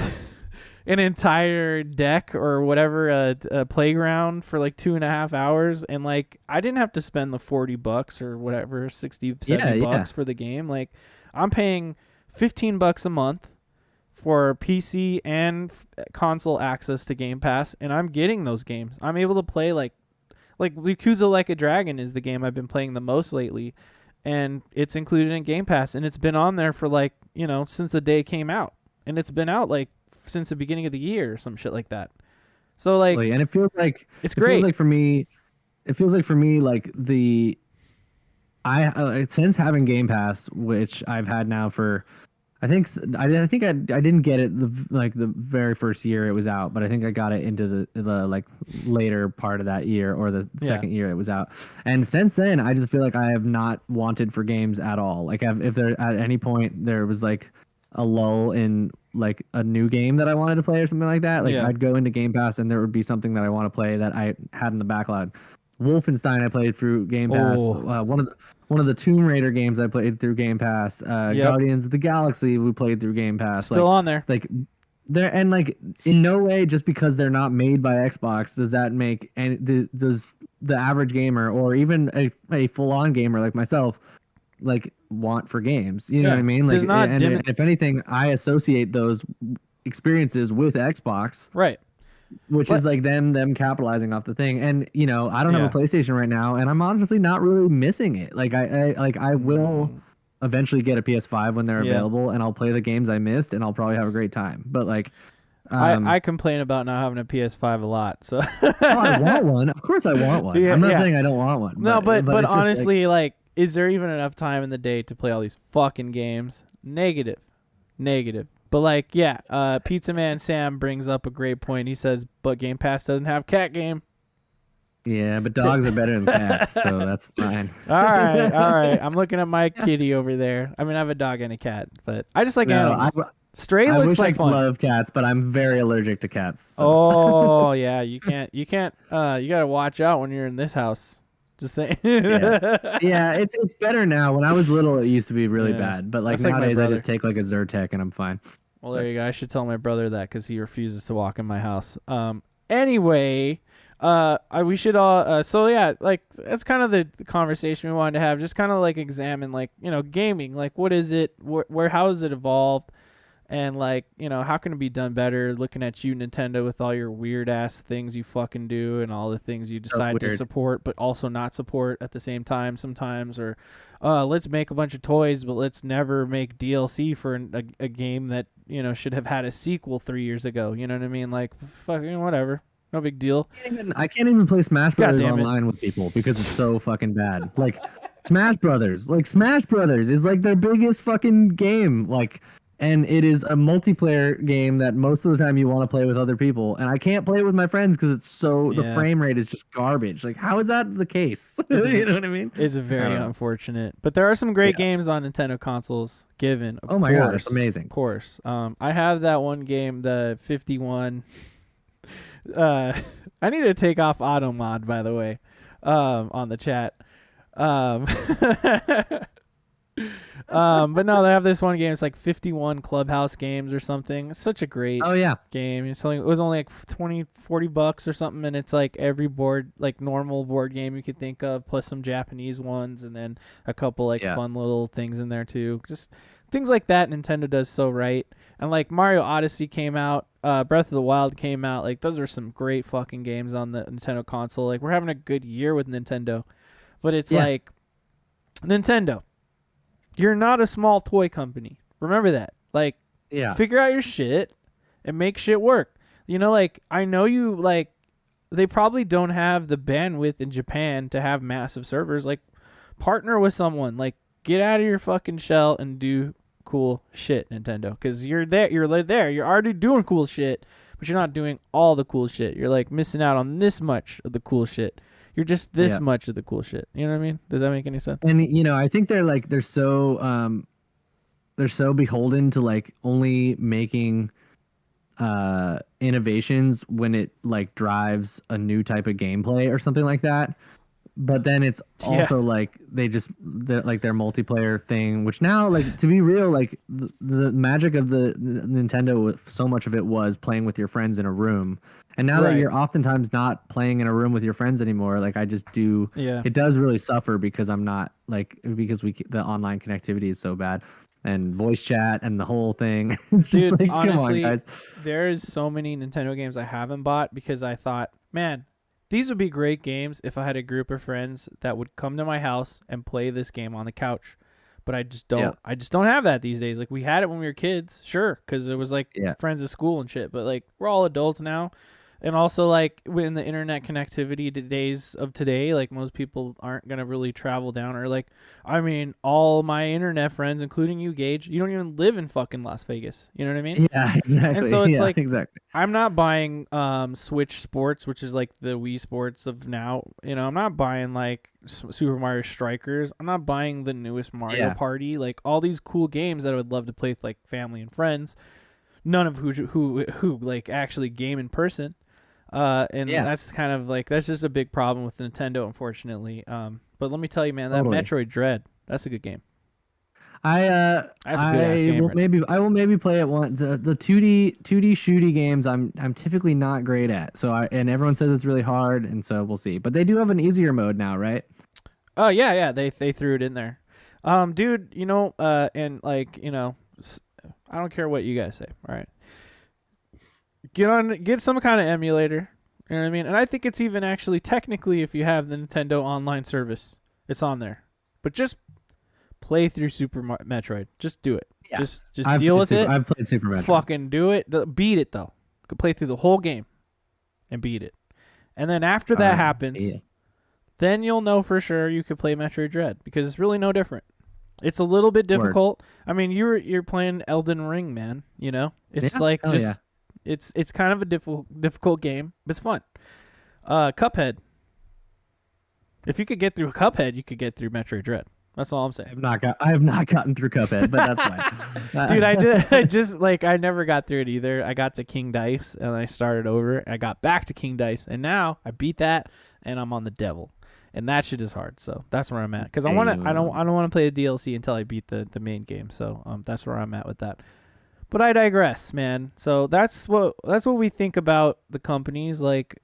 entire deck or whatever a playground for like 2.5 hours, and like I didn't have to spend the $40 or whatever, 60 70 bucks for the game. Like, I'm paying $15 a month for PC and console access to Game Pass, and I'm getting those games. I'm able to play like Yakuza Like a Dragon is the game I've been playing the most lately, and it's included in Game Pass, and it's been on there for like, you know, since the day it came out, and it's been out like since the beginning of the year or some shit like that. So like,
and it feels like
it's great.
It feels like for me like since having Game Pass, which I've had now for, I think I didn't get it the very first year it was out, but I think I got it into the like later part of that year, or the second year it was out. And since then, I just feel like I have not wanted for games at all. Like, if there at any point there was like a lull in like a new game that I wanted to play or something like that, like I'd go into Game Pass and there would be something that I want to play that I had in the backlog. Wolfenstein I played through Game Pass. One of the Tomb Raider games I played through Game Pass. Guardians of the Galaxy we played through Game Pass.
Still on there.
Like they're, and like in no way, just because they're not made by Xbox, does that make does the average gamer, or even a full on gamer like myself, like want for games. You know what I mean? Like, and if anything, I associate those experiences with Xbox,
Right.
which
But-
is like them capitalizing off the thing. And you know, I don't have a
Yeah.
PlayStation right now, and I'm honestly not really missing it. Like I will eventually get a PS5 when they're
Yeah.
available, and I'll play the games I missed, and I'll probably have a great time. But like,
I complain about not having a PS5 a lot. So
oh, I want one. Of course, I want one.
Yeah,
I'm not
yeah.
saying I don't want one.
No, but
it's just, like,
honestly, like, is there even enough time in the day to play all these fucking games? Negative. But like, yeah, Pizza Man Sam brings up a great point. He says, but Game Pass doesn't have cat game.
yeah, but dogs are better than cats, so that's fine.
All right. I'm looking at my kitty over there. I mean, I have a dog and a cat, but I just like
No,
animals. Stray
I
looks
wish
like
I
fun.
love cats, but I'm very allergic to cats. So.
Oh yeah, you can't. You gotta watch out when you're in this house. Just saying.
Yeah, it's better now. When I was little, it used to be really
Yeah.
bad, but like
That's like my
nowadays, I
brother.
just take like a Zyrtec and I'm fine.
Well, there you go. I should tell my brother that because he refuses to walk in my house. Anyway, we should all. So yeah, like that's kind of the conversation we wanted to have. Just kind of like examine, like, you know, gaming. Like, what is it? Where how has it evolved? And like, you know, how can it be done better? Looking at you, Nintendo, with all your weird ass things you fucking do and all the things you decide to
weird.
support but also not support at the same time sometimes. Or let's make a bunch of toys but let's never make DLC for a game that, you know, should have had a sequel 3 years ago. You know what I mean? Like, fucking whatever. No big deal.
I can't even play Smash
God
Brothers
damn it.
online with people because it's so fucking bad. Like Smash Brothers is like their biggest fucking game. Like, and it is a multiplayer game that most of the time you want to play with other people, and I can't play it with my friends because it's so the
Yeah.
frame rate is just garbage. Like, how is that the case? You know what I mean?
It's very
don't know.
unfortunate. But there are some great
Yeah.
games on Nintendo consoles given. Of
Oh my god,
course.
it's amazing.
Of course. I have that one game, the 51. I need to take off auto mod, by the way, on the chat. But no, they have this one game. It's like 51 Clubhouse games or something. It's such a great
Oh yeah,
game. It was only like $20-$40 or something, and it's like every board, like normal board game you could think of, plus some Japanese ones, and then a couple like
Yeah.
fun little things in there too. Just things like that Nintendo does so right. And like Mario Odyssey came out, Breath of the Wild came out. Like, those are some great fucking games on the Nintendo console. Like, we're having a good year with Nintendo. But it's
Yeah.
like, Nintendo, you're not a small toy company. Remember that. Like,
yeah.
figure out your shit and make shit work. You know, like, I know you, like, they probably don't have the bandwidth in Japan to have massive servers. Like, partner with someone. Like, get out of your fucking shell and do cool shit, Nintendo. Because you're there. You're already doing cool shit, but you're not doing all the cool shit. You're, like, missing out on this much of the cool shit. You're just this
Yeah.
much of the cool shit. You know what I mean? Does that make any sense?
And you know, I think they're so beholden to like only making innovations when it like drives a new type of gameplay or something like that. But then it's also like their multiplayer thing, which now, like, to be real, like the magic of the Nintendo, so much of it was playing with your friends in a room. And now
Right.
that you're oftentimes not playing in a room with your friends anymore, like I just do,
Yeah.
it does really suffer because I'm not like, because the online connectivity is so bad and voice chat and the whole thing. It's just
Dude,
like,
honestly,
come on, guys.
there's so many Nintendo games I haven't bought because I thought, man, these would be great games if I had a group of friends that would come to my house and play this game on the couch. But I just don't.
Yeah.
I just don't have that these days. Like, we had it when we were kids, sure, because it was like
Yeah.
friends at school and shit. But like, we're all adults now. And also, like, in the internet connectivity days of today, like, most people aren't going to really travel down. Or, like, I mean, all my internet friends, including you, Gage, you don't even live in fucking Las Vegas. You know what I mean?
Yeah, exactly.
And so it's
yeah,
like-
exactly.
I'm not buying Switch Sports, which is like the Wii Sports of now. You know, I'm not buying like Super Mario Strikers. I'm not buying the newest Mario
Yeah.
Party. Like, all these cool games that I would love to play with like family and friends. None of who like actually game in person. And
Yeah.
that's kind of like, that's just a big problem with Nintendo, unfortunately. But let me tell you, man, that
Totally.
Metroid Dread, that's a good game.
I
That's a good-ass game
will
right
I will maybe play it once. The 2D shooty games I'm typically not great at. So and everyone says it's really hard, and so we'll see. But they do have an easier mode now, right?
Oh yeah, they threw it in there. Dude, you know, and like, you know, I don't care what you guys say, all right? Get some kind of emulator. You know what I mean? And I think it's even actually technically, if you have the Nintendo Online service, it's on there. But just play through Super Metroid. Just do it.
Yeah.
Just deal with it.
I've played Super Metroid.
Fucking do it. Beat it though. Could play through the whole game and beat it. And then after that happens, then you'll know for sure you could play Metroid Dread because it's really no different. It's a little bit difficult. I mean, you're playing Elden Ring, man. You know, it's it's kind of a difficult game, but it's fun. Cuphead. If you could get through Cuphead, you could get through Metroid Dread. That's all I'm saying.
I have not gotten through Cuphead, but that's fine.
Dude, I never got through it either. I got to King Dice and I started over. And I got back to King Dice and now I beat that and I'm on the Devil. And that shit is hard. So that's where I'm at. Because I don't want to play the DLC until I beat the main game. So that's where I'm at with that. But I digress, man. So that's what we think about the companies. Like,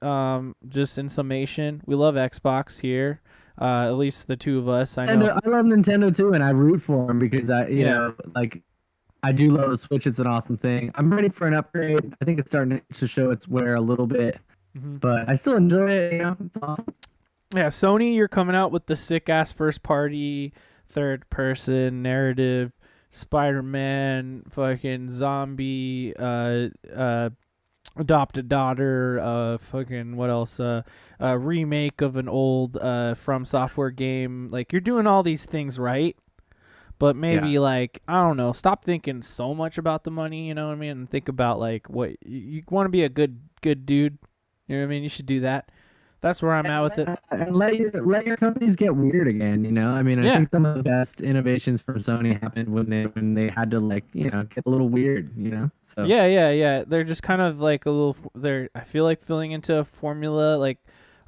just in summation, we love Xbox here. At least the two of us. I know.
I love Nintendo too, and I root for them because you know, like, I do love the Switch. It's an awesome thing. I'm ready for an upgrade. I think it's starting to show its wear a little bit, but I still enjoy it. You know, it's awesome.
Yeah, Sony, you're coming out with the sick ass first party, third person narrative, Spider-Man, fucking zombie, adopted daughter, fucking what else? A remake of an old From Software game. Like, you're doing all these things right, but maybe like, I don't know, stop thinking so much about the money, you know what I mean? And think about like what you want to be a good dude. You know what I mean? You should do that. That's where I'm at with it.
And let your companies get weird again, you know? I mean, I think some of the best innovations from Sony happened when they had to, like, you know, get a little weird, you know? So
Yeah. They're just kind of like I feel like filling into a formula. Like,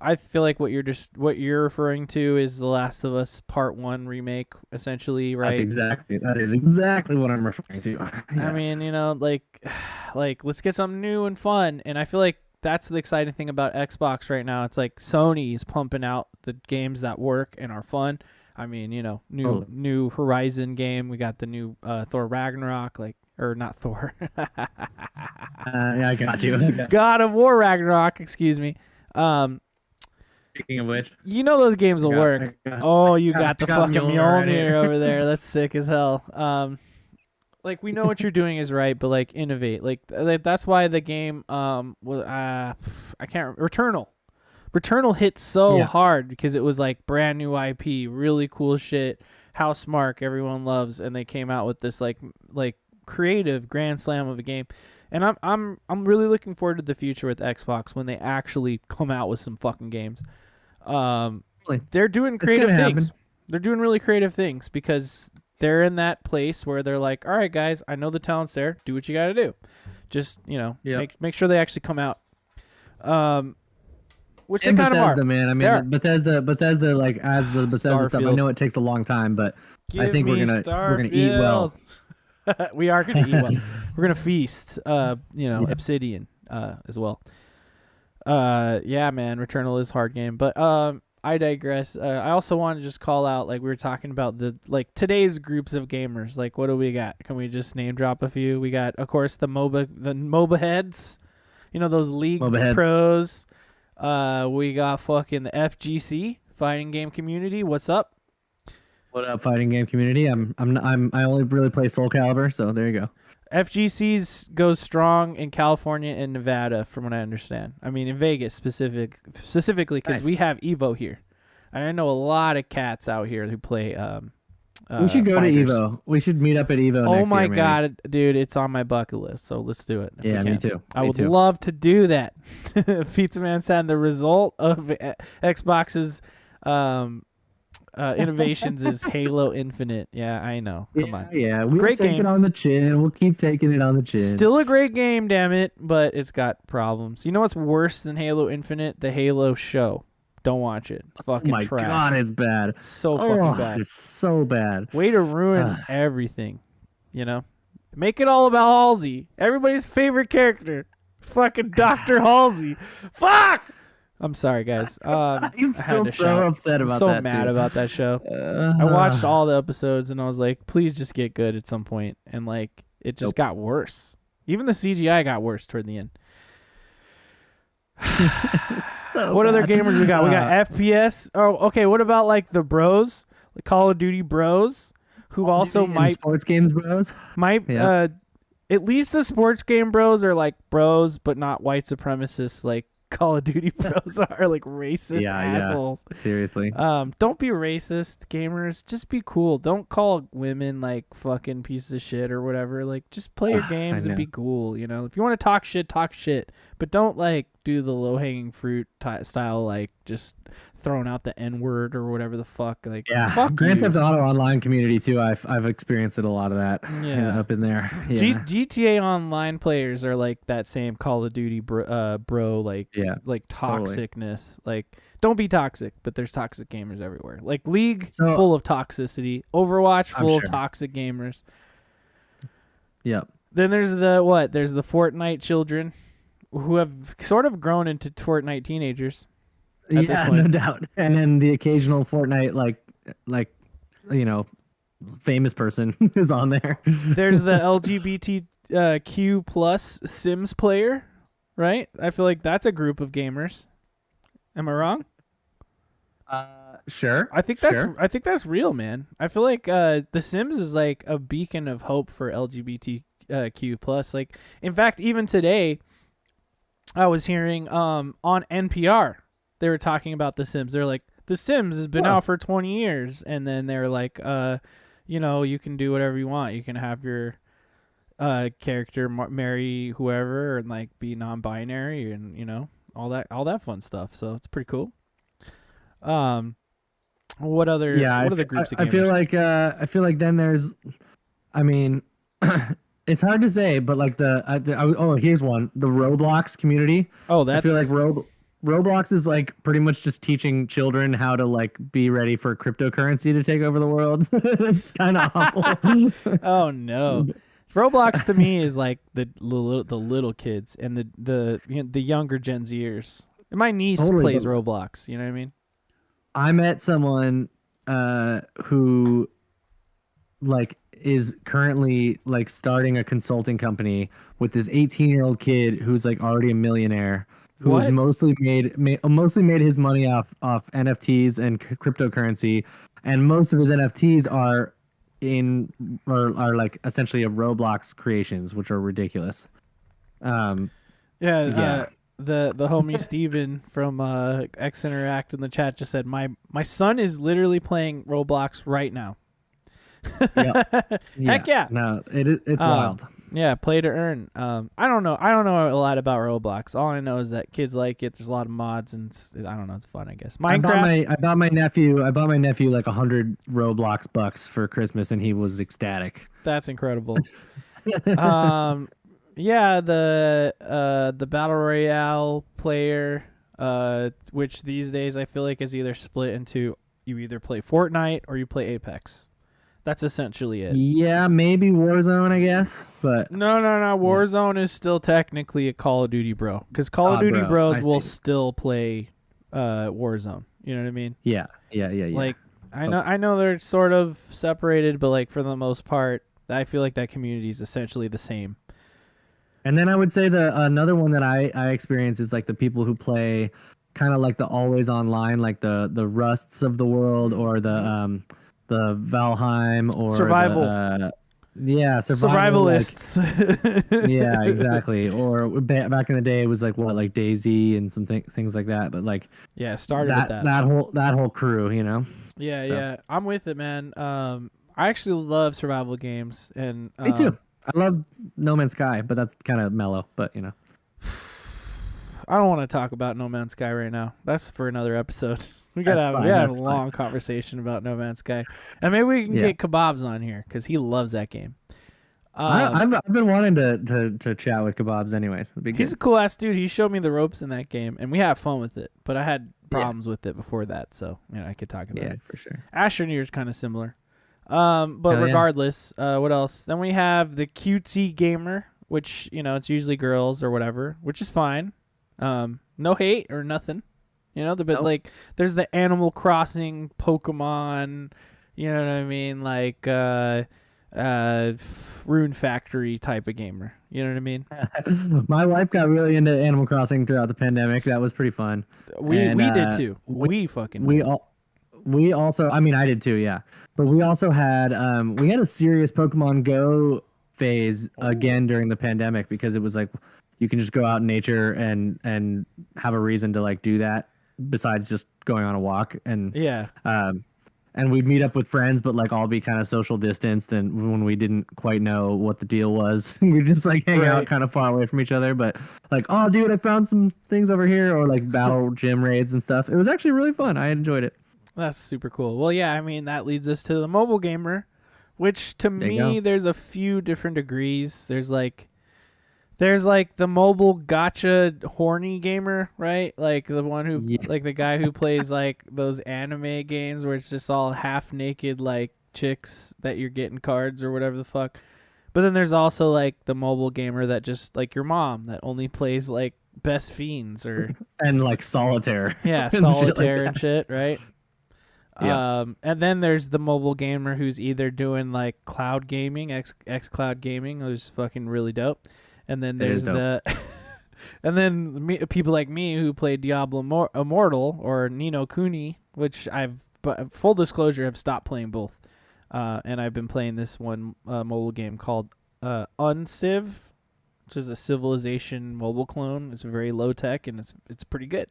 I feel like what you're referring to is The Last of Us Part 1 remake, essentially, right?
That is exactly what I'm referring to.
I mean, you know, like let's get something new and fun. And I feel like that's the exciting thing about Xbox right now. It's like Sony's pumping out the games that work and are fun. I mean, you know, new Horizon game. We got the new Thor Ragnarok, or not Thor.
Yeah, I got you.
God of War Ragnarok, excuse me.
Speaking of which,
you know those games will work. You got the fucking Mjolnir over there. That's sick as hell. Like, we know what you're doing is right, but like, innovate. Like that's why the game I can't Returnal hit so hard because it was like brand new IP, really cool shit, Housemarque everyone loves, and they came out with this like creative grand slam of a game. And I'm really looking forward to the future with Xbox when they actually come out with some fucking games. They're doing creative things. They're doing really creative things because they're in that place where they're like, all right, guys, I know the talent's there. Do what you got to do. Just, you know, make sure they actually come out. Which they kind of are.
Man. I mean, Bethesda, like, as the Bethesda stuff, I know it takes a long time, but I think we're gonna eat well.
We are gonna eat well. We're gonna feast. Obsidian as well. Yeah, man, Returnal is a hard game, but I digress. I also want to just call out, like, we were talking about today's groups of gamers. Like, what do we got? Can we just name drop a few? We got, of course, the MOBA heads. You know, those League pros. We got fucking the FGC, fighting game community. What's up?
What up, fighting game community? I only really play Soul Calibur, so there you go.
FGC's goes strong in California and Nevada, from what I understand. I mean, in Vegas specifically, because we have Evo here, and I know a lot of cats out here who play.
We should go
fighters.
to Evo. We should meet up at Evo.
Oh
next
my
year,
god, dude, it's on my bucket list. So let's do it.
Yeah, me too.
I would love to do that. Pizza Man said the result of Xbox's innovations is Halo Infinite. Yeah, I know. Come on.
Yeah, we'll take it on the chin. We'll keep taking it on the chin.
Still a great game, damn it, but it's got problems. You know what's worse than Halo Infinite? The Halo show. Don't watch it. It's fucking trash.
Oh my god, it's bad.
So fucking bad.
It's so bad.
Way to ruin everything. You know? Make it all about Halsey. Everybody's favorite character. Fucking Dr. Halsey. Fuck! I'm sorry, guys.
I'm still so upset about that.
So mad about that show. I watched all the episodes and I was like, please just get good at some point. And like, it just got worse. Even the CGI got worse toward the end.
So
What other
bad.
gamers we got? We got FPS. Oh, okay. What about like the bros, the Call of Duty bros, who also
And
might
sports games, bros.
might
Yeah.
at least the sports game bros are like bros, but not white supremacists like Call of Duty bros are, like racist
Yeah,
assholes.
seriously.
Don't be racist, gamers. Just be cool. Don't call women like fucking pieces of shit or whatever. Like, just play your games and
know.
be cool. You know, if you want to talk shit, but don't like do the low hanging fruit style, like just throwing out the N word or whatever the fuck. Like,
Yeah,
fuck
Grand
you.
Theft Auto Online community too. I've experienced it a lot of that.
Yeah.
Up in there. Yeah,
GTA Online players are like that same Call of Duty bro like
yeah.
like
Totally.
toxicness. Like, don't be toxic, but there's toxic gamers everywhere. Like League,
So-
full of toxicity. Overwatch,
I'm
full of
sure.
toxic gamers.
Yep.
Then there's the There's the Fortnite children who have sort of grown into Fortnite teenagers. At this
Yeah,
point.
no doubt. And then the occasional Fortnite, like, famous person is on there.
There's the LGBTQ plus Sims player, right? I feel like that's a group of gamers. Am I wrong?
Sure.
I think that's real, man. I feel like The Sims is like a beacon of hope for LGBTQ plus. Like, in fact, even today, I was hearing on NPR they were talking about The Sims. They're like, The Sims has been out for 20 years, and then they're like, you can do whatever you want. You can have your character marry whoever and like be non-binary and all that fun stuff. So it's pretty cool. What other groups of gamers?
I feel like then there's, I mean, it's hard to say, but like here's one, the Roblox community.
Oh, that's
I feel like Roblox is like pretty much just teaching children how to like be ready for cryptocurrency to take over the world. It's kind of awful.
Oh no. Roblox to me is like the little kids and the younger Gen Zers. And my niece
Totally,
plays
but-
Roblox, you know what I mean?
I met someone who like is currently like starting a consulting company with this 18-year-old kid who's like already a millionaire who's
What?
mostly made his money off NFTs and cryptocurrency, and most of his NFTs are like essentially of Roblox creations, which are ridiculous.
Yeah.
Yeah.
The homie Steven from X Interact in the chat just said my son is literally playing Roblox right now. Heck yeah.
No, it's wild.
Yeah, play to earn. I don't know a lot about Roblox. All I know is that kids like it. There's a lot of mods and I don't know, it's fun, I guess. Minecraft.
I bought my nephew like 100 Roblox bucks for Christmas, and he was ecstatic.
That's incredible. Yeah, the Battle Royale player, which these days I feel like is either split into you either play Fortnite or you play Apex. That's essentially it.
Yeah, maybe Warzone, I guess, but
No. Warzone is still technically a Call of Duty bro, because Call of Duty bros will still play Warzone. You know what I mean?
yeah.
Like I know they're sort of separated, but like for the most part, I feel like that community is essentially the same.
And then I would say another one that I experience is like the people who play kind of like the always online, like the Rusts of the world, or the Valheim, or
Survival.
survivalists.
Survivalists.
Yeah, exactly. Or back in the day, it was like like DayZ and some things like that. But like
Yeah, started with that.
that whole crew,
Yeah,
So.
yeah. I'm with it, man. I actually love survival games, and
Me too. I love No Man's Sky, but that's kind of mellow. But
I don't want to talk about No Man's Sky right now. That's for another episode. We gotta
That's
have
fine,
we gotta have a
that's
long conversation about No Man's Sky, and maybe we can get Kebabs on here because he loves that game.
I've been wanting to chat with Kebabs anyways. It'd be
He's a
good.
cool ass dude. He showed me the ropes in that game, and we had fun with it. But I had problems with it before that, so I could talk about it.
For sure.
Astroneer is kind of similar. But
Hell yeah.
regardless, what else? Then we have the cutesy gamer, which it's usually girls or whatever, which is fine. No hate or nothing. But
Nope.
like there's the Animal Crossing, Pokemon, you know what I mean? Like Rune Factory type of gamer. You know what I mean?
My wife got really into Animal Crossing throughout the pandemic. That was pretty fun.
We
And,
did too. We fucking
we
did.
all we also, I mean, I did too, yeah. But we also had we had a serious Pokemon Go phase again during the pandemic, because it was like you can just go out in nature and have a reason to like do that besides just going on a walk. And
Yeah.
and we'd meet up with friends, but like all be kind of social distanced. And when we didn't quite know what the deal was, we'd just like hang out
Right.
kind of far away from each other. But like, oh, dude, I found some things over here, or like battle gym raids and stuff. It was actually really fun. I enjoyed it.
That's super cool. Well, yeah, I mean, that leads us to the mobile gamer, which to
There you
me,
go.
there's a few different degrees. There's like the mobile gotcha horny gamer, right? Like the one who,
Yeah.
like the guy who plays like those anime games where it's just all half naked, like chicks that you're getting cards or whatever the fuck. But then there's also like the mobile gamer that just like your mom that only plays like Best Fiends or
And like solitaire.
yeah,
and shit like
solitaire and
that.
shit, right?
Yeah.
And then there's the mobile gamer who's either doing like cloud gaming, X cloud gaming, who's fucking really dope. And then
It
there's
is dope.
the people like me who play Diablo Immortal or Nino Kuni, which but full disclosure, have stopped playing both. And I've been playing this one mobile game called Unciv, which is a Civilization mobile clone. It's very low tech and it's pretty good.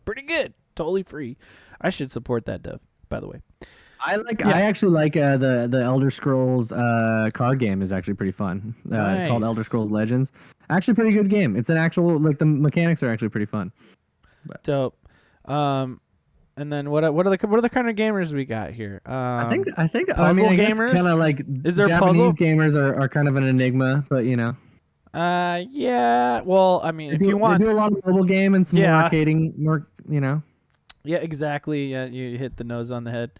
Pretty good. Totally free. I should support that dev, by the way.
I actually like the Elder Scrolls card game is actually pretty fun. Called Elder
Nice.
Scrolls Legends. Actually, pretty good game. It's an actual like the mechanics are actually pretty fun.
Dope. And then what are the kind of gamers we got here?
I think I
puzzle
mean I guess
gamers?
kind of like
Is there
Japanese
puzzle?
gamers are kind of an enigma, but you know.
Yeah. Well, I mean, if you want,
they do a lot of mobile game and some more
Yeah.
arcading, more you know.
yeah, exactly. Yeah, you hit the nose on the head.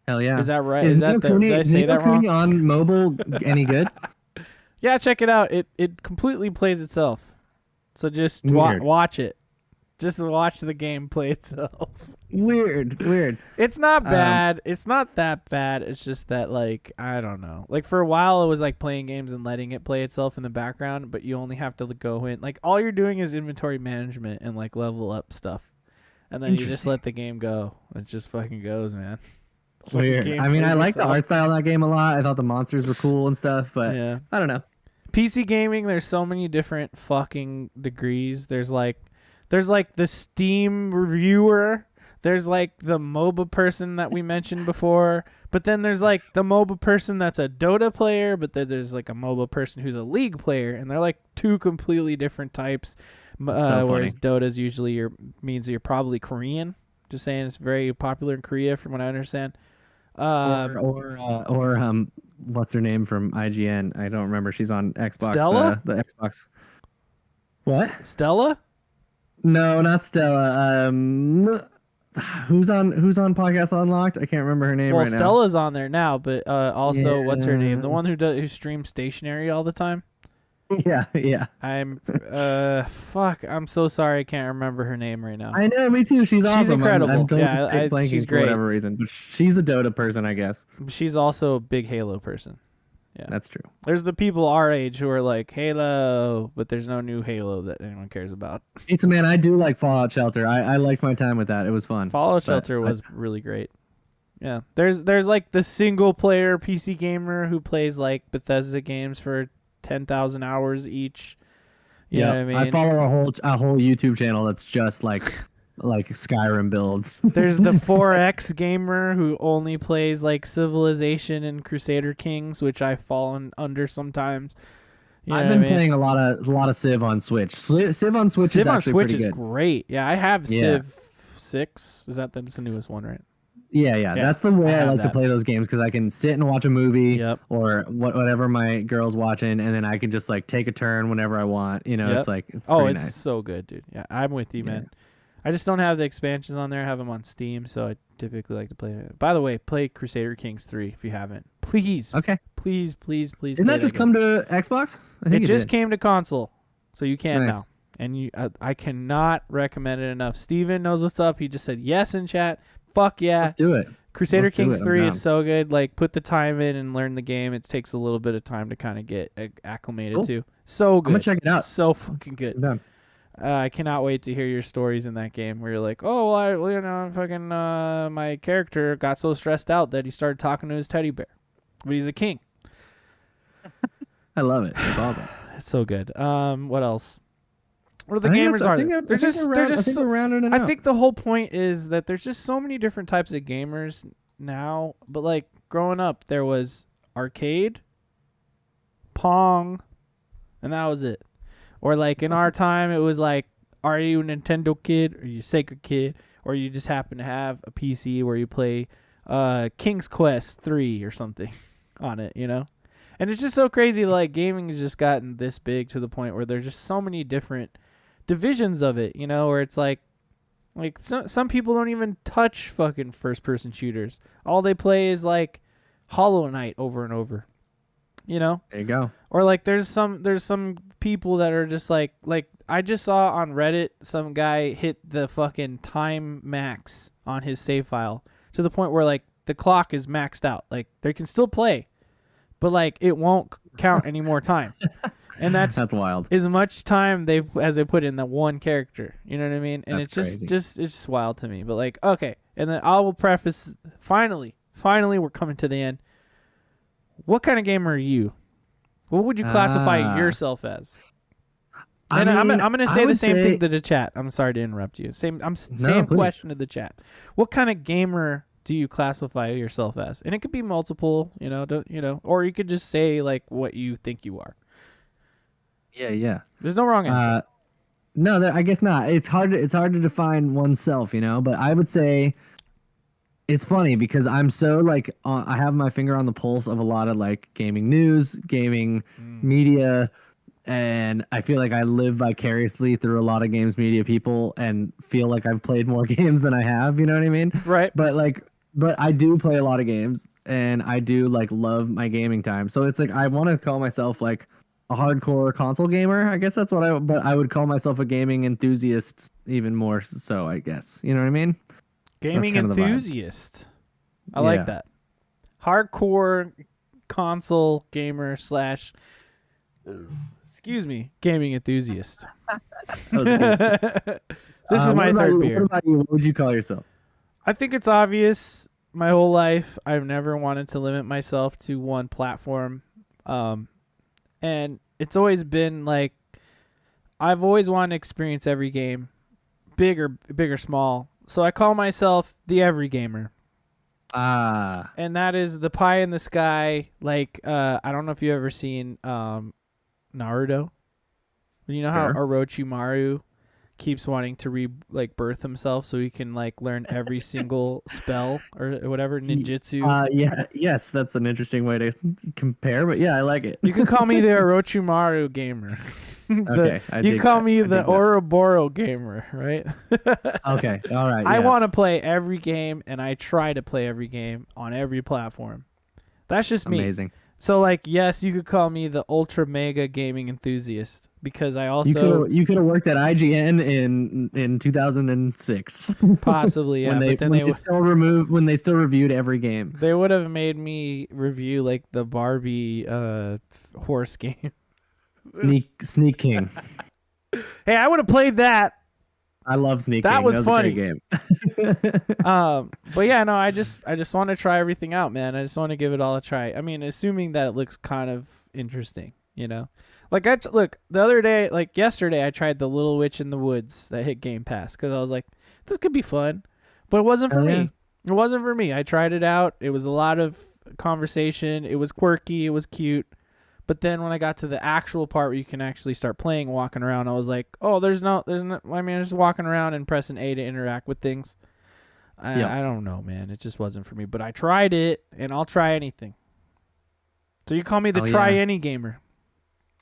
Hell yeah.
Is that right?
Is
Is that
Nino
did I say that
Kuni
wrong?
on mobile any good?
Yeah, check it out. It completely plays itself. So just
Weird.
watch it. Just watch the game play itself.
Weird.
It's not bad. It's not that bad. It's just that, like, I don't know. Like, for a while, it was like playing games and letting it play itself in the background, but you only have to go in. Like, all you're doing is inventory management and, like, level up stuff. And then you just
Interesting.
let the game go. It just fucking goes, man.
Weird.
Game
I mean,
plays
I like the
itself.
art style of that game a lot. I thought the monsters were cool and stuff, but
Yeah.
I don't know.
PC gaming, there's so many different fucking degrees. There's like the Steam reviewer. There's like the MOBA person that we mentioned before. But then there's like the MOBA person that's a Dota player. But then there's like a MOBA person who's a League player, and they're like two completely different types.
so
Whereas Dota's usually means you're probably Korean. Just saying, it's very popular in Korea, from what I understand.
Or what's her name from IGN? I don't remember. She's on Xbox.
Stella?
The Xbox. What?
Stella?
No, not Stella. Who's on Podcast Unlocked? I can't remember her name
Well,
right
Stella's on there now, but also, what's her name? The
Yeah.
one who streams stationary all the time.
now. Yeah.
I'm fuck. I'm so sorry. I can't remember her name right now.
I know, me too. She's awesome.
incredible.
I'm totally
Yeah,
blanking
she's
for
great.
whatever reason. But she's a Dota person, I guess.
She's also a big Halo person. Yeah.
That's true.
There's the people our age who are like Halo, but there's no new Halo that anyone cares about.
It's man, I do like Fallout Shelter. I liked my time with that. It was fun.
Fallout
But
Shelter was really great. Yeah. There's like the single player PC gamer who plays like Bethesda games for 10,000 hours each. You know what I mean?
I follow a whole YouTube channel that's just like Skyrim builds.
There's the 4X gamer who only plays like Civilization and Crusader Kings, which I've fallen under sometimes. You know
I've
what
been
I mean?
playing a lot of Civ on Switch. Civ on Switch
Civ
is
on
actually
Switch
pretty
is
good.
great. Yeah, I have
Yeah.
Civ 6. That's the newest one, right?
Yeah. That's the way
I
I
have
like to
that.
play those games, because I can sit and watch a movie
Yep.
or whatever my girl's watching, and then I can just like take a turn whenever I want. You know,
Yep.
it's like it's
Oh,
pretty
it's
nice.
so good, dude. Yeah, I'm with you,
Yeah.
man. I just don't have the expansions on there. I have them on Steam, so I typically like to play it. By the way, play Crusader Kings 3 if you haven't. Please,
Okay.
please.
Didn't
play
that just
game.
come to Xbox? I think
It just
did.
came to console, so you can
Nice.
now. And I cannot recommend it enough. Steven knows what's up. He just said yes in chat. Fuck yeah.
Let's do it.
Crusader
Let's do
Kings
it. I'm
3
down.
is so good. Like, put the time in and learn the game. It takes a little bit of time to kind of get acclimated
Cool.
to. So good.
I'm gonna check it out.
So fucking
I'm
good.
down.
I cannot wait to hear your stories in that game where you're like, oh, well, fucking my character got so stressed out that he started talking to his teddy bear, but he's a king.
I love it. It's awesome.
It's so good. What else? What are the
I think
gamers
that's- I
are
think
there?
I-
They're
I think
just
we're
they're
round- I
just
think
so-
we're rounding it
I
out.
think the whole point is that there's just so many different types of gamers now. But like growing up, there was arcade, Pong, and that was it. Or like in our time, it was like, are you a Nintendo kid? Or you a Sega kid? Or you just happen to have a PC where you play King's Quest 3 or something on it, you know? And it's just so crazy. Like gaming has just gotten this big to the point where there's just so many different divisions of it, you know, where it's like some people don't even touch fucking first person shooters. All they play is like Hollow Knight over and over, you know?
There you go.
Or like there's some people that are just like I just saw on Reddit some guy hit the fucking time max on his save file to the point where like the clock is maxed out. Like they can still play, but like it won't count any more time. And that's
wild.
as much time as they put in that one character. You know what I mean? And
That's
it's
crazy.
it's just wild to me. But like, okay. And then I will preface finally we're coming to the end. What kind of gamer are you? What would you classify yourself as? And I'm gonna say the same thing to the chat. I'm sorry to interrupt you. Same
please.
question to the chat. What kind of gamer do you classify yourself as? And it could be multiple, or you could just say like what you think you are.
Yeah.
There's no wrong answer.
No, I guess not. It's hard to define oneself, but I would say it's funny because I'm so like I have my finger on the pulse of a lot of like gaming news, gaming media, and I feel like I live vicariously through a lot of games media people and feel like I've played more games than I have, you know what I mean?
Right.
But I do play a lot of games and I do like love my gaming time. So it's like I want to call myself like a hardcore console gamer. I guess that's what I would call myself a gaming enthusiast even more so, I guess. You know what I mean?
Gaming
kind of the vibe.
enthusiast. I like
Yeah.
that. Hardcore console gamer / excuse me, gaming enthusiast.
That was good.
This is my
what about
third
you?
beer.
What about you? What would you call yourself?
I think it's obvious. My whole life, I've never wanted to limit myself to one platform. And it's always been like, I've always wanted to experience every game, big or small. So I call myself the every gamer. And that is the pie in the sky. Like, I don't know if you've ever seen Naruto. You know how
Sure.
Orochimaru keeps wanting to birth himself so he can like learn every single spell or whatever ninjutsu.
Yes, that's an interesting way to compare, but yeah, I like it.
You can call me the Orochimaru gamer.
Okay,
You call me the Ouroboros gamer, right?
Okay, all right.
I
yes.
want to play every game, and I try to play every game on every platform. That's just me.
Amazing.
So, like, yes, you could call me the ultra mega gaming enthusiast because I also
You could have worked at IGN in 2006.
possibly yeah,
when they still reviewed every game.
they would have made me review like the Barbie horse game.
Sneak King.
Hey, I would have played that.
I love Sneak
That
King.
was
A
funny.
great game.
But yeah, no, I just want to try everything out, man. I just want to give it all a try. I mean, assuming that it looks kind of interesting, Like look, the other day, like yesterday, I tried the Little Witch in the Woods that hit Game Pass because I was like, this could be fun, but it wasn't for
Oh,
me.
yeah.
It wasn't for me. I tried it out. It was a lot of conversation. It was quirky. It was cute. But then when I got to the actual part where you can actually start playing, walking around, I was like, oh, there's no. I mean, I'm just walking around and pressing A to interact with things. I don't know, man. It just wasn't for me. But I tried it, and I'll try anything. So you call me the try any gamer.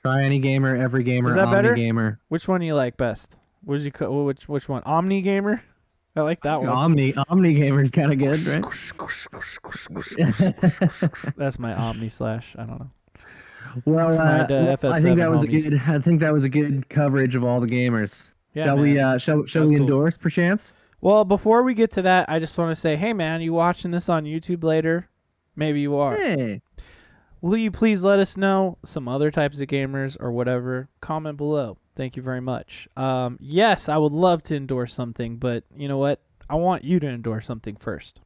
Try any gamer, every gamer,
Is that better?
gamer.
Which one do you like best? What did you call, which one? Omni gamer? I like that one.
Omni gamer's kind of good, right?
That's my Omni / I don't know.
Well,
My, FF7
I think that was
homies.
a good coverage of all the gamers.
Yeah,
Shall
man.
we? Shall
That's
we
cool.
endorse, perchance?
Well, before we get to that, I just want to say, hey man, you watching this on YouTube later? Maybe you are.
Hey.
Will you please let us know some other types of gamers or whatever? Comment below. Thank you very much. Yes, I would love to endorse something, but you know what? I want you to endorse something first.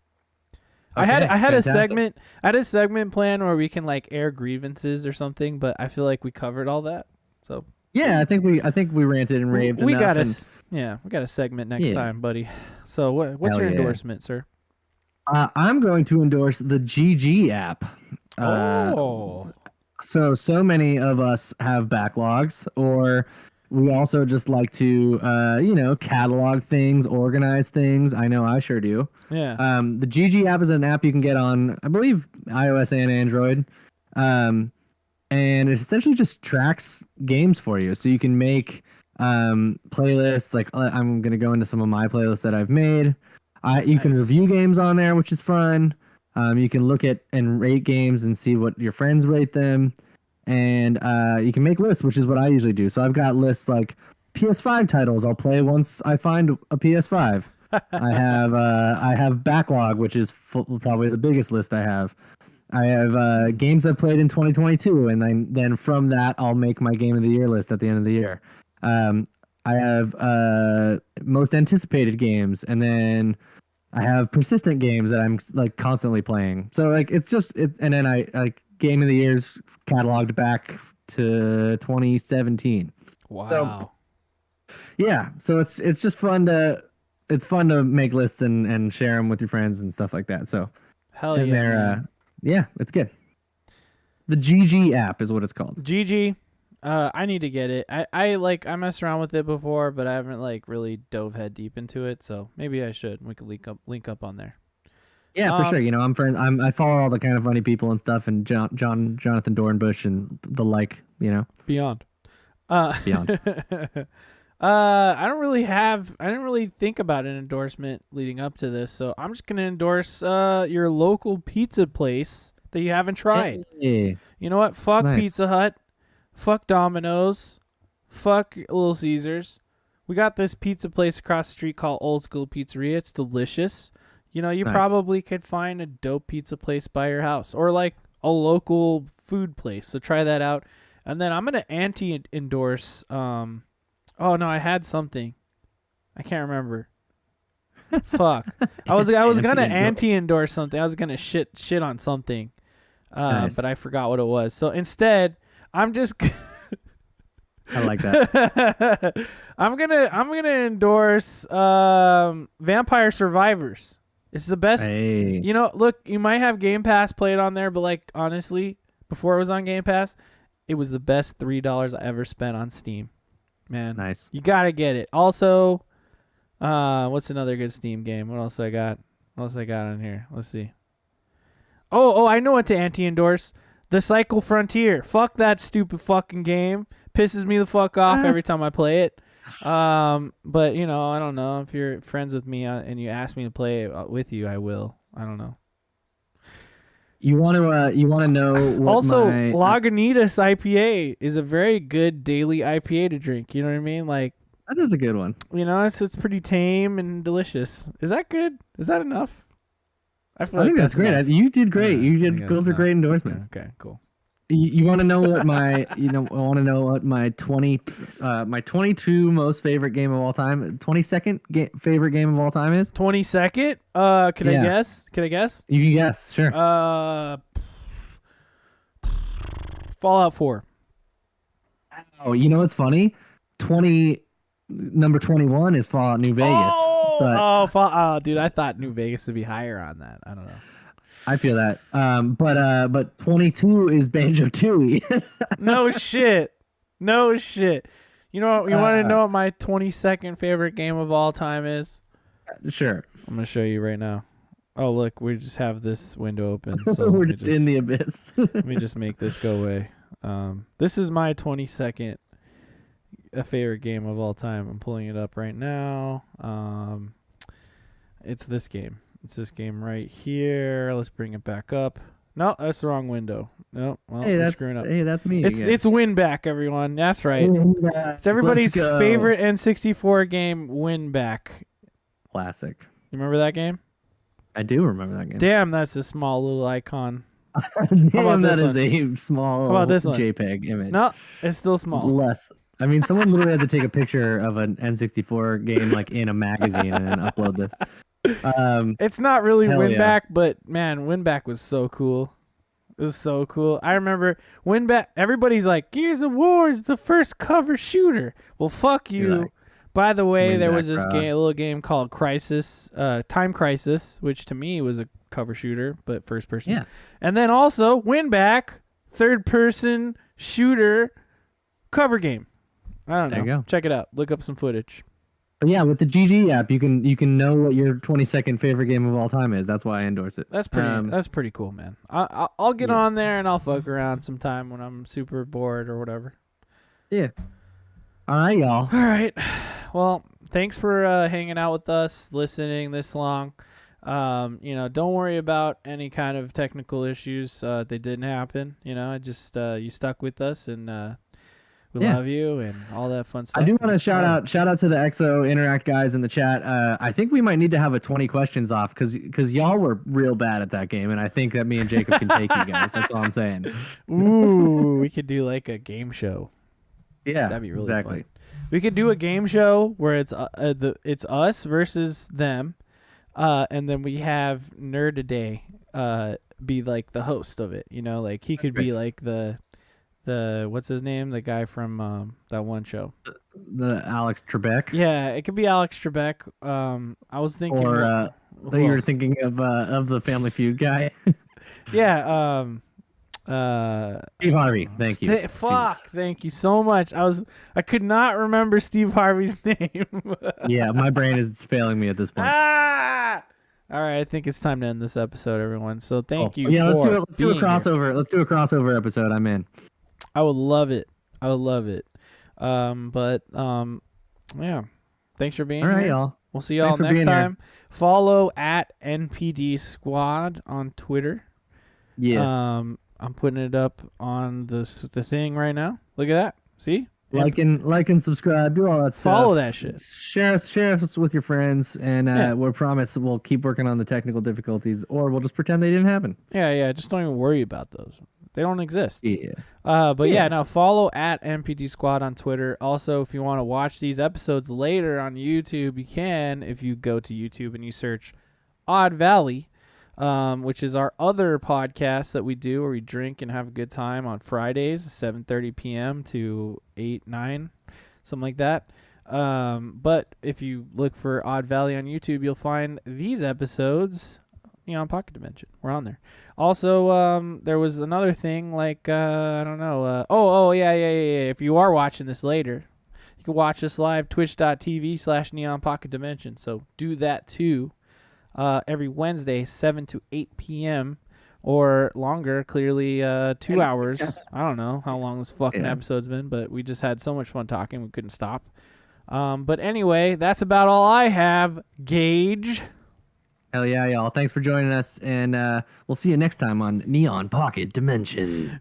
I had
fantastic.
a segment plan where we can like air grievances or something, but I feel like we covered all that. So
Yeah, I think we ranted and raved
we
enough.
got
And
we got a segment next
yeah,
time, buddy. So what's
hell
your
yeah.
endorsement, sir?
I'm going to endorse the GG app. Uh,
Oh,
so many of us have backlogs, or we also just like to, catalog things, organize things. I know I sure do.
yeah.
The GG app is an app you can get on, I believe, iOS and Android. And it essentially just tracks games for you. So you can make playlists. Like I'm gonna go into some of my playlists that I've made. You can review
Nice.
games on there, which is fun. You can look at and rate games and see what your friends rate them, and you can make lists, which is what I usually do. So I've got lists like PS5 titles I'll play once I find a PS5. I have backlog, which is probably the biggest list I have. I have games I've played in 2022, and then from that, I'll make my game of the year list at the end of the year. Um, I have most anticipated games, and then I have persistent games that I'm like constantly playing. So like and then I like game of the years cataloged back to 2017. So
Wow.
yeah, so it's just fun to make lists and share them with your friends and stuff like that. So
Hell
and
yeah,
they're
man.
yeah, it's good. The GG app is what it's called.
GG. I need to get it. I messed around with it before, but I haven't like really dove head deep into it. So maybe I should. We could link up on there.
Yeah, for sure. You know, I follow all the kind of funny people and stuff, and Jonathan Dornbush and the like. You know,
Beyond.
beyond.
I didn't really think about an endorsement leading up to this, so I'm just gonna endorse your local pizza place that you haven't tried.
Hey,
You know what? Fuck
nice.
Pizza Hut. Fuck Domino's. Fuck Little Caesars. We got this pizza place across the street called Old School Pizzeria. It's delicious. You know, you
Nice.
probably could find a dope pizza place by your house or like a local food place. So try that out. And then I'm gonna anti-endorse. Oh no, I had something. I can't remember. Fuck. I was gonna anti-endorse something. I was gonna shit on something.
Nice.
But I forgot what it was. So instead, I'm just
I like that.
I'm gonna endorse Vampire Survivors. It's the best.
Hey,
You know, look, you might have Game Pass played on there, but like honestly, before it was on Game Pass, it was the best $3 I ever spent on Steam. Man,
nice.
you gotta get it. Also, what's another good Steam game? What else I got? What else I got on here? Let's see. Oh, I know what to anti-endorse. The Cycle Frontier. Fuck that stupid fucking game. Pisses me the fuck off every time I play it. But you know, I don't know if you're friends with me and you ask me to play it with you, I will. I don't know.
You want to know what
Also,
my
Lagunitas IPA is a very good daily IPA to drink. You know what I mean? Like,
that is a good one.
you know, it's pretty tame and delicious. Is that good? Is that enough?
I think that's great.
enough.
You did great.
Yeah,
You
I
did
guess
those are
not.
great endorsements.
Okay, cool.
You want to know what my I want to know what my 22 most favorite game of all time, 22nd favorite game of all time is?
22nd? Can I
Yeah.
guess? Can I guess?
You can guess, sure.
Fallout 4.
Oh, you know what's funny? Number 21 is Fallout New Vegas. But
Dude, I thought New Vegas would be higher on that. I don't know.
I feel that. But 22 is Banjo-Tooie.
No shit. No shit. You know, you want to know what my 22nd favorite game of all time is?
Sure.
I'm going to show you right now. Oh, look, we just have this window open. So
We're just in the abyss.
let me just make this go away. This is my 22nd favorite game of all time. I'm pulling it up right now. It's this game. It's this game right here. Let's bring it back up. No, that's the wrong window. No, well,
Hey,
we're
that's
screwing up.
me.
It's
again.
it's win back, everyone. That's right. It's everybody's
Let's go.
favorite N64 game, win back.
Classic.
You remember that game?
I do remember that game.
Damn, that's a small little icon.
Damn, that
this
is a small
How about this one?
JPEG image.
No, it's still small.
Less. I mean, someone literally had to take a picture of an N64 game like in a magazine and then upload this.
It's not really
Hell
Winback,
yeah.
but man, Winback was so cool. It was so cool. I remember Winback. Everybody's like, Gears of War is the first cover shooter. Well, fuck you.
You're like,
By the way, there
Winback,
was this
bro.
game, a little game called Crisis, Time Crisis, which to me was a cover shooter, but first person.
Yeah.
And then also Winback, third person shooter cover game. I don't know.
There you go.
Check it out. Look up some footage.
But yeah, with the GG app, you can know what your 22nd favorite game of all time is. That's why I endorse it.
That's pretty cool, man. I'll get on there and I'll fuck around sometime when I'm super bored or whatever.
Yeah. All right, y'all.
All right. Well, thanks for hanging out with us, listening this long. Don't worry about any kind of technical issues. They didn't happen. I just you stuck with us, and we love you and all that fun stuff.
I do want to shout out to the Exo Interact guys in the chat. I think we might need to have a 20 questions off because y'all were real bad at that game, and I think that me and Jacob can take you guys. That's all I'm saying.
Ooh, we could do like a game show.
Yeah,
That'd be really
exactly.
fun. We could do a game show where it's us versus them, and then we have Nerd Today be like the host of it. Like he could be like the what's his name, the guy from that one show,
The Alex Trebek.
Yeah, it could be Alex Trebek. I was thinking,
Or
who
you were
else?
thinking of the Family Feud guy.
Yeah.
Steve Harvey. Thank you.
Fuck.
Jeez.
Thank you so much. I could not remember Steve Harvey's name.
Yeah, my brain is failing me at this point.
Ah! All right, I think it's time to end this episode, everyone. So thank you.
Yeah,
for
let's do a
being here.
crossover. Let's do a crossover episode. I'm in.
I would love it. Yeah. Thanks for being
All
here.
right, y'all.
We'll see y'all
Thanks for
next
being here.
time. Follow at NPD Squad on Twitter.
Yeah.
I'm putting it up on the thing right now. Look at that. See?
Like and subscribe. Do all that stuff.
Follow that shit.
Share us with your friends, and we promise we'll keep working on the technical difficulties, or we'll just pretend they didn't happen.
Yeah. Just don't even worry about those. They don't exist.
Yeah.
Now follow at NPD Squad on Twitter. Also, if you want to watch these episodes later on YouTube, you can if you go to YouTube and you search Odd Valley, which is our other podcast that we do where we drink and have a good time on Fridays, 7:30 p.m. to 8-9, something like that. But if you look for Odd Valley on YouTube, you'll find these episodes, on Pocket Dimension. We're on there. Also, there was another thing like I don't know. Yeah. If you are watching this later, you can watch us live twitch.tv/Neon Pocket Dimension. So do that too. Every Wednesday, 7 to 8 p.m. or longer, clearly 2 hours. I don't know how long this fucking episode's been, but we just had so much fun talking, we couldn't stop. But anyway, that's about all I have. Gage.
Hell yeah, y'all. Thanks for joining us, and we'll see you next time on Neon Pocket Dimension.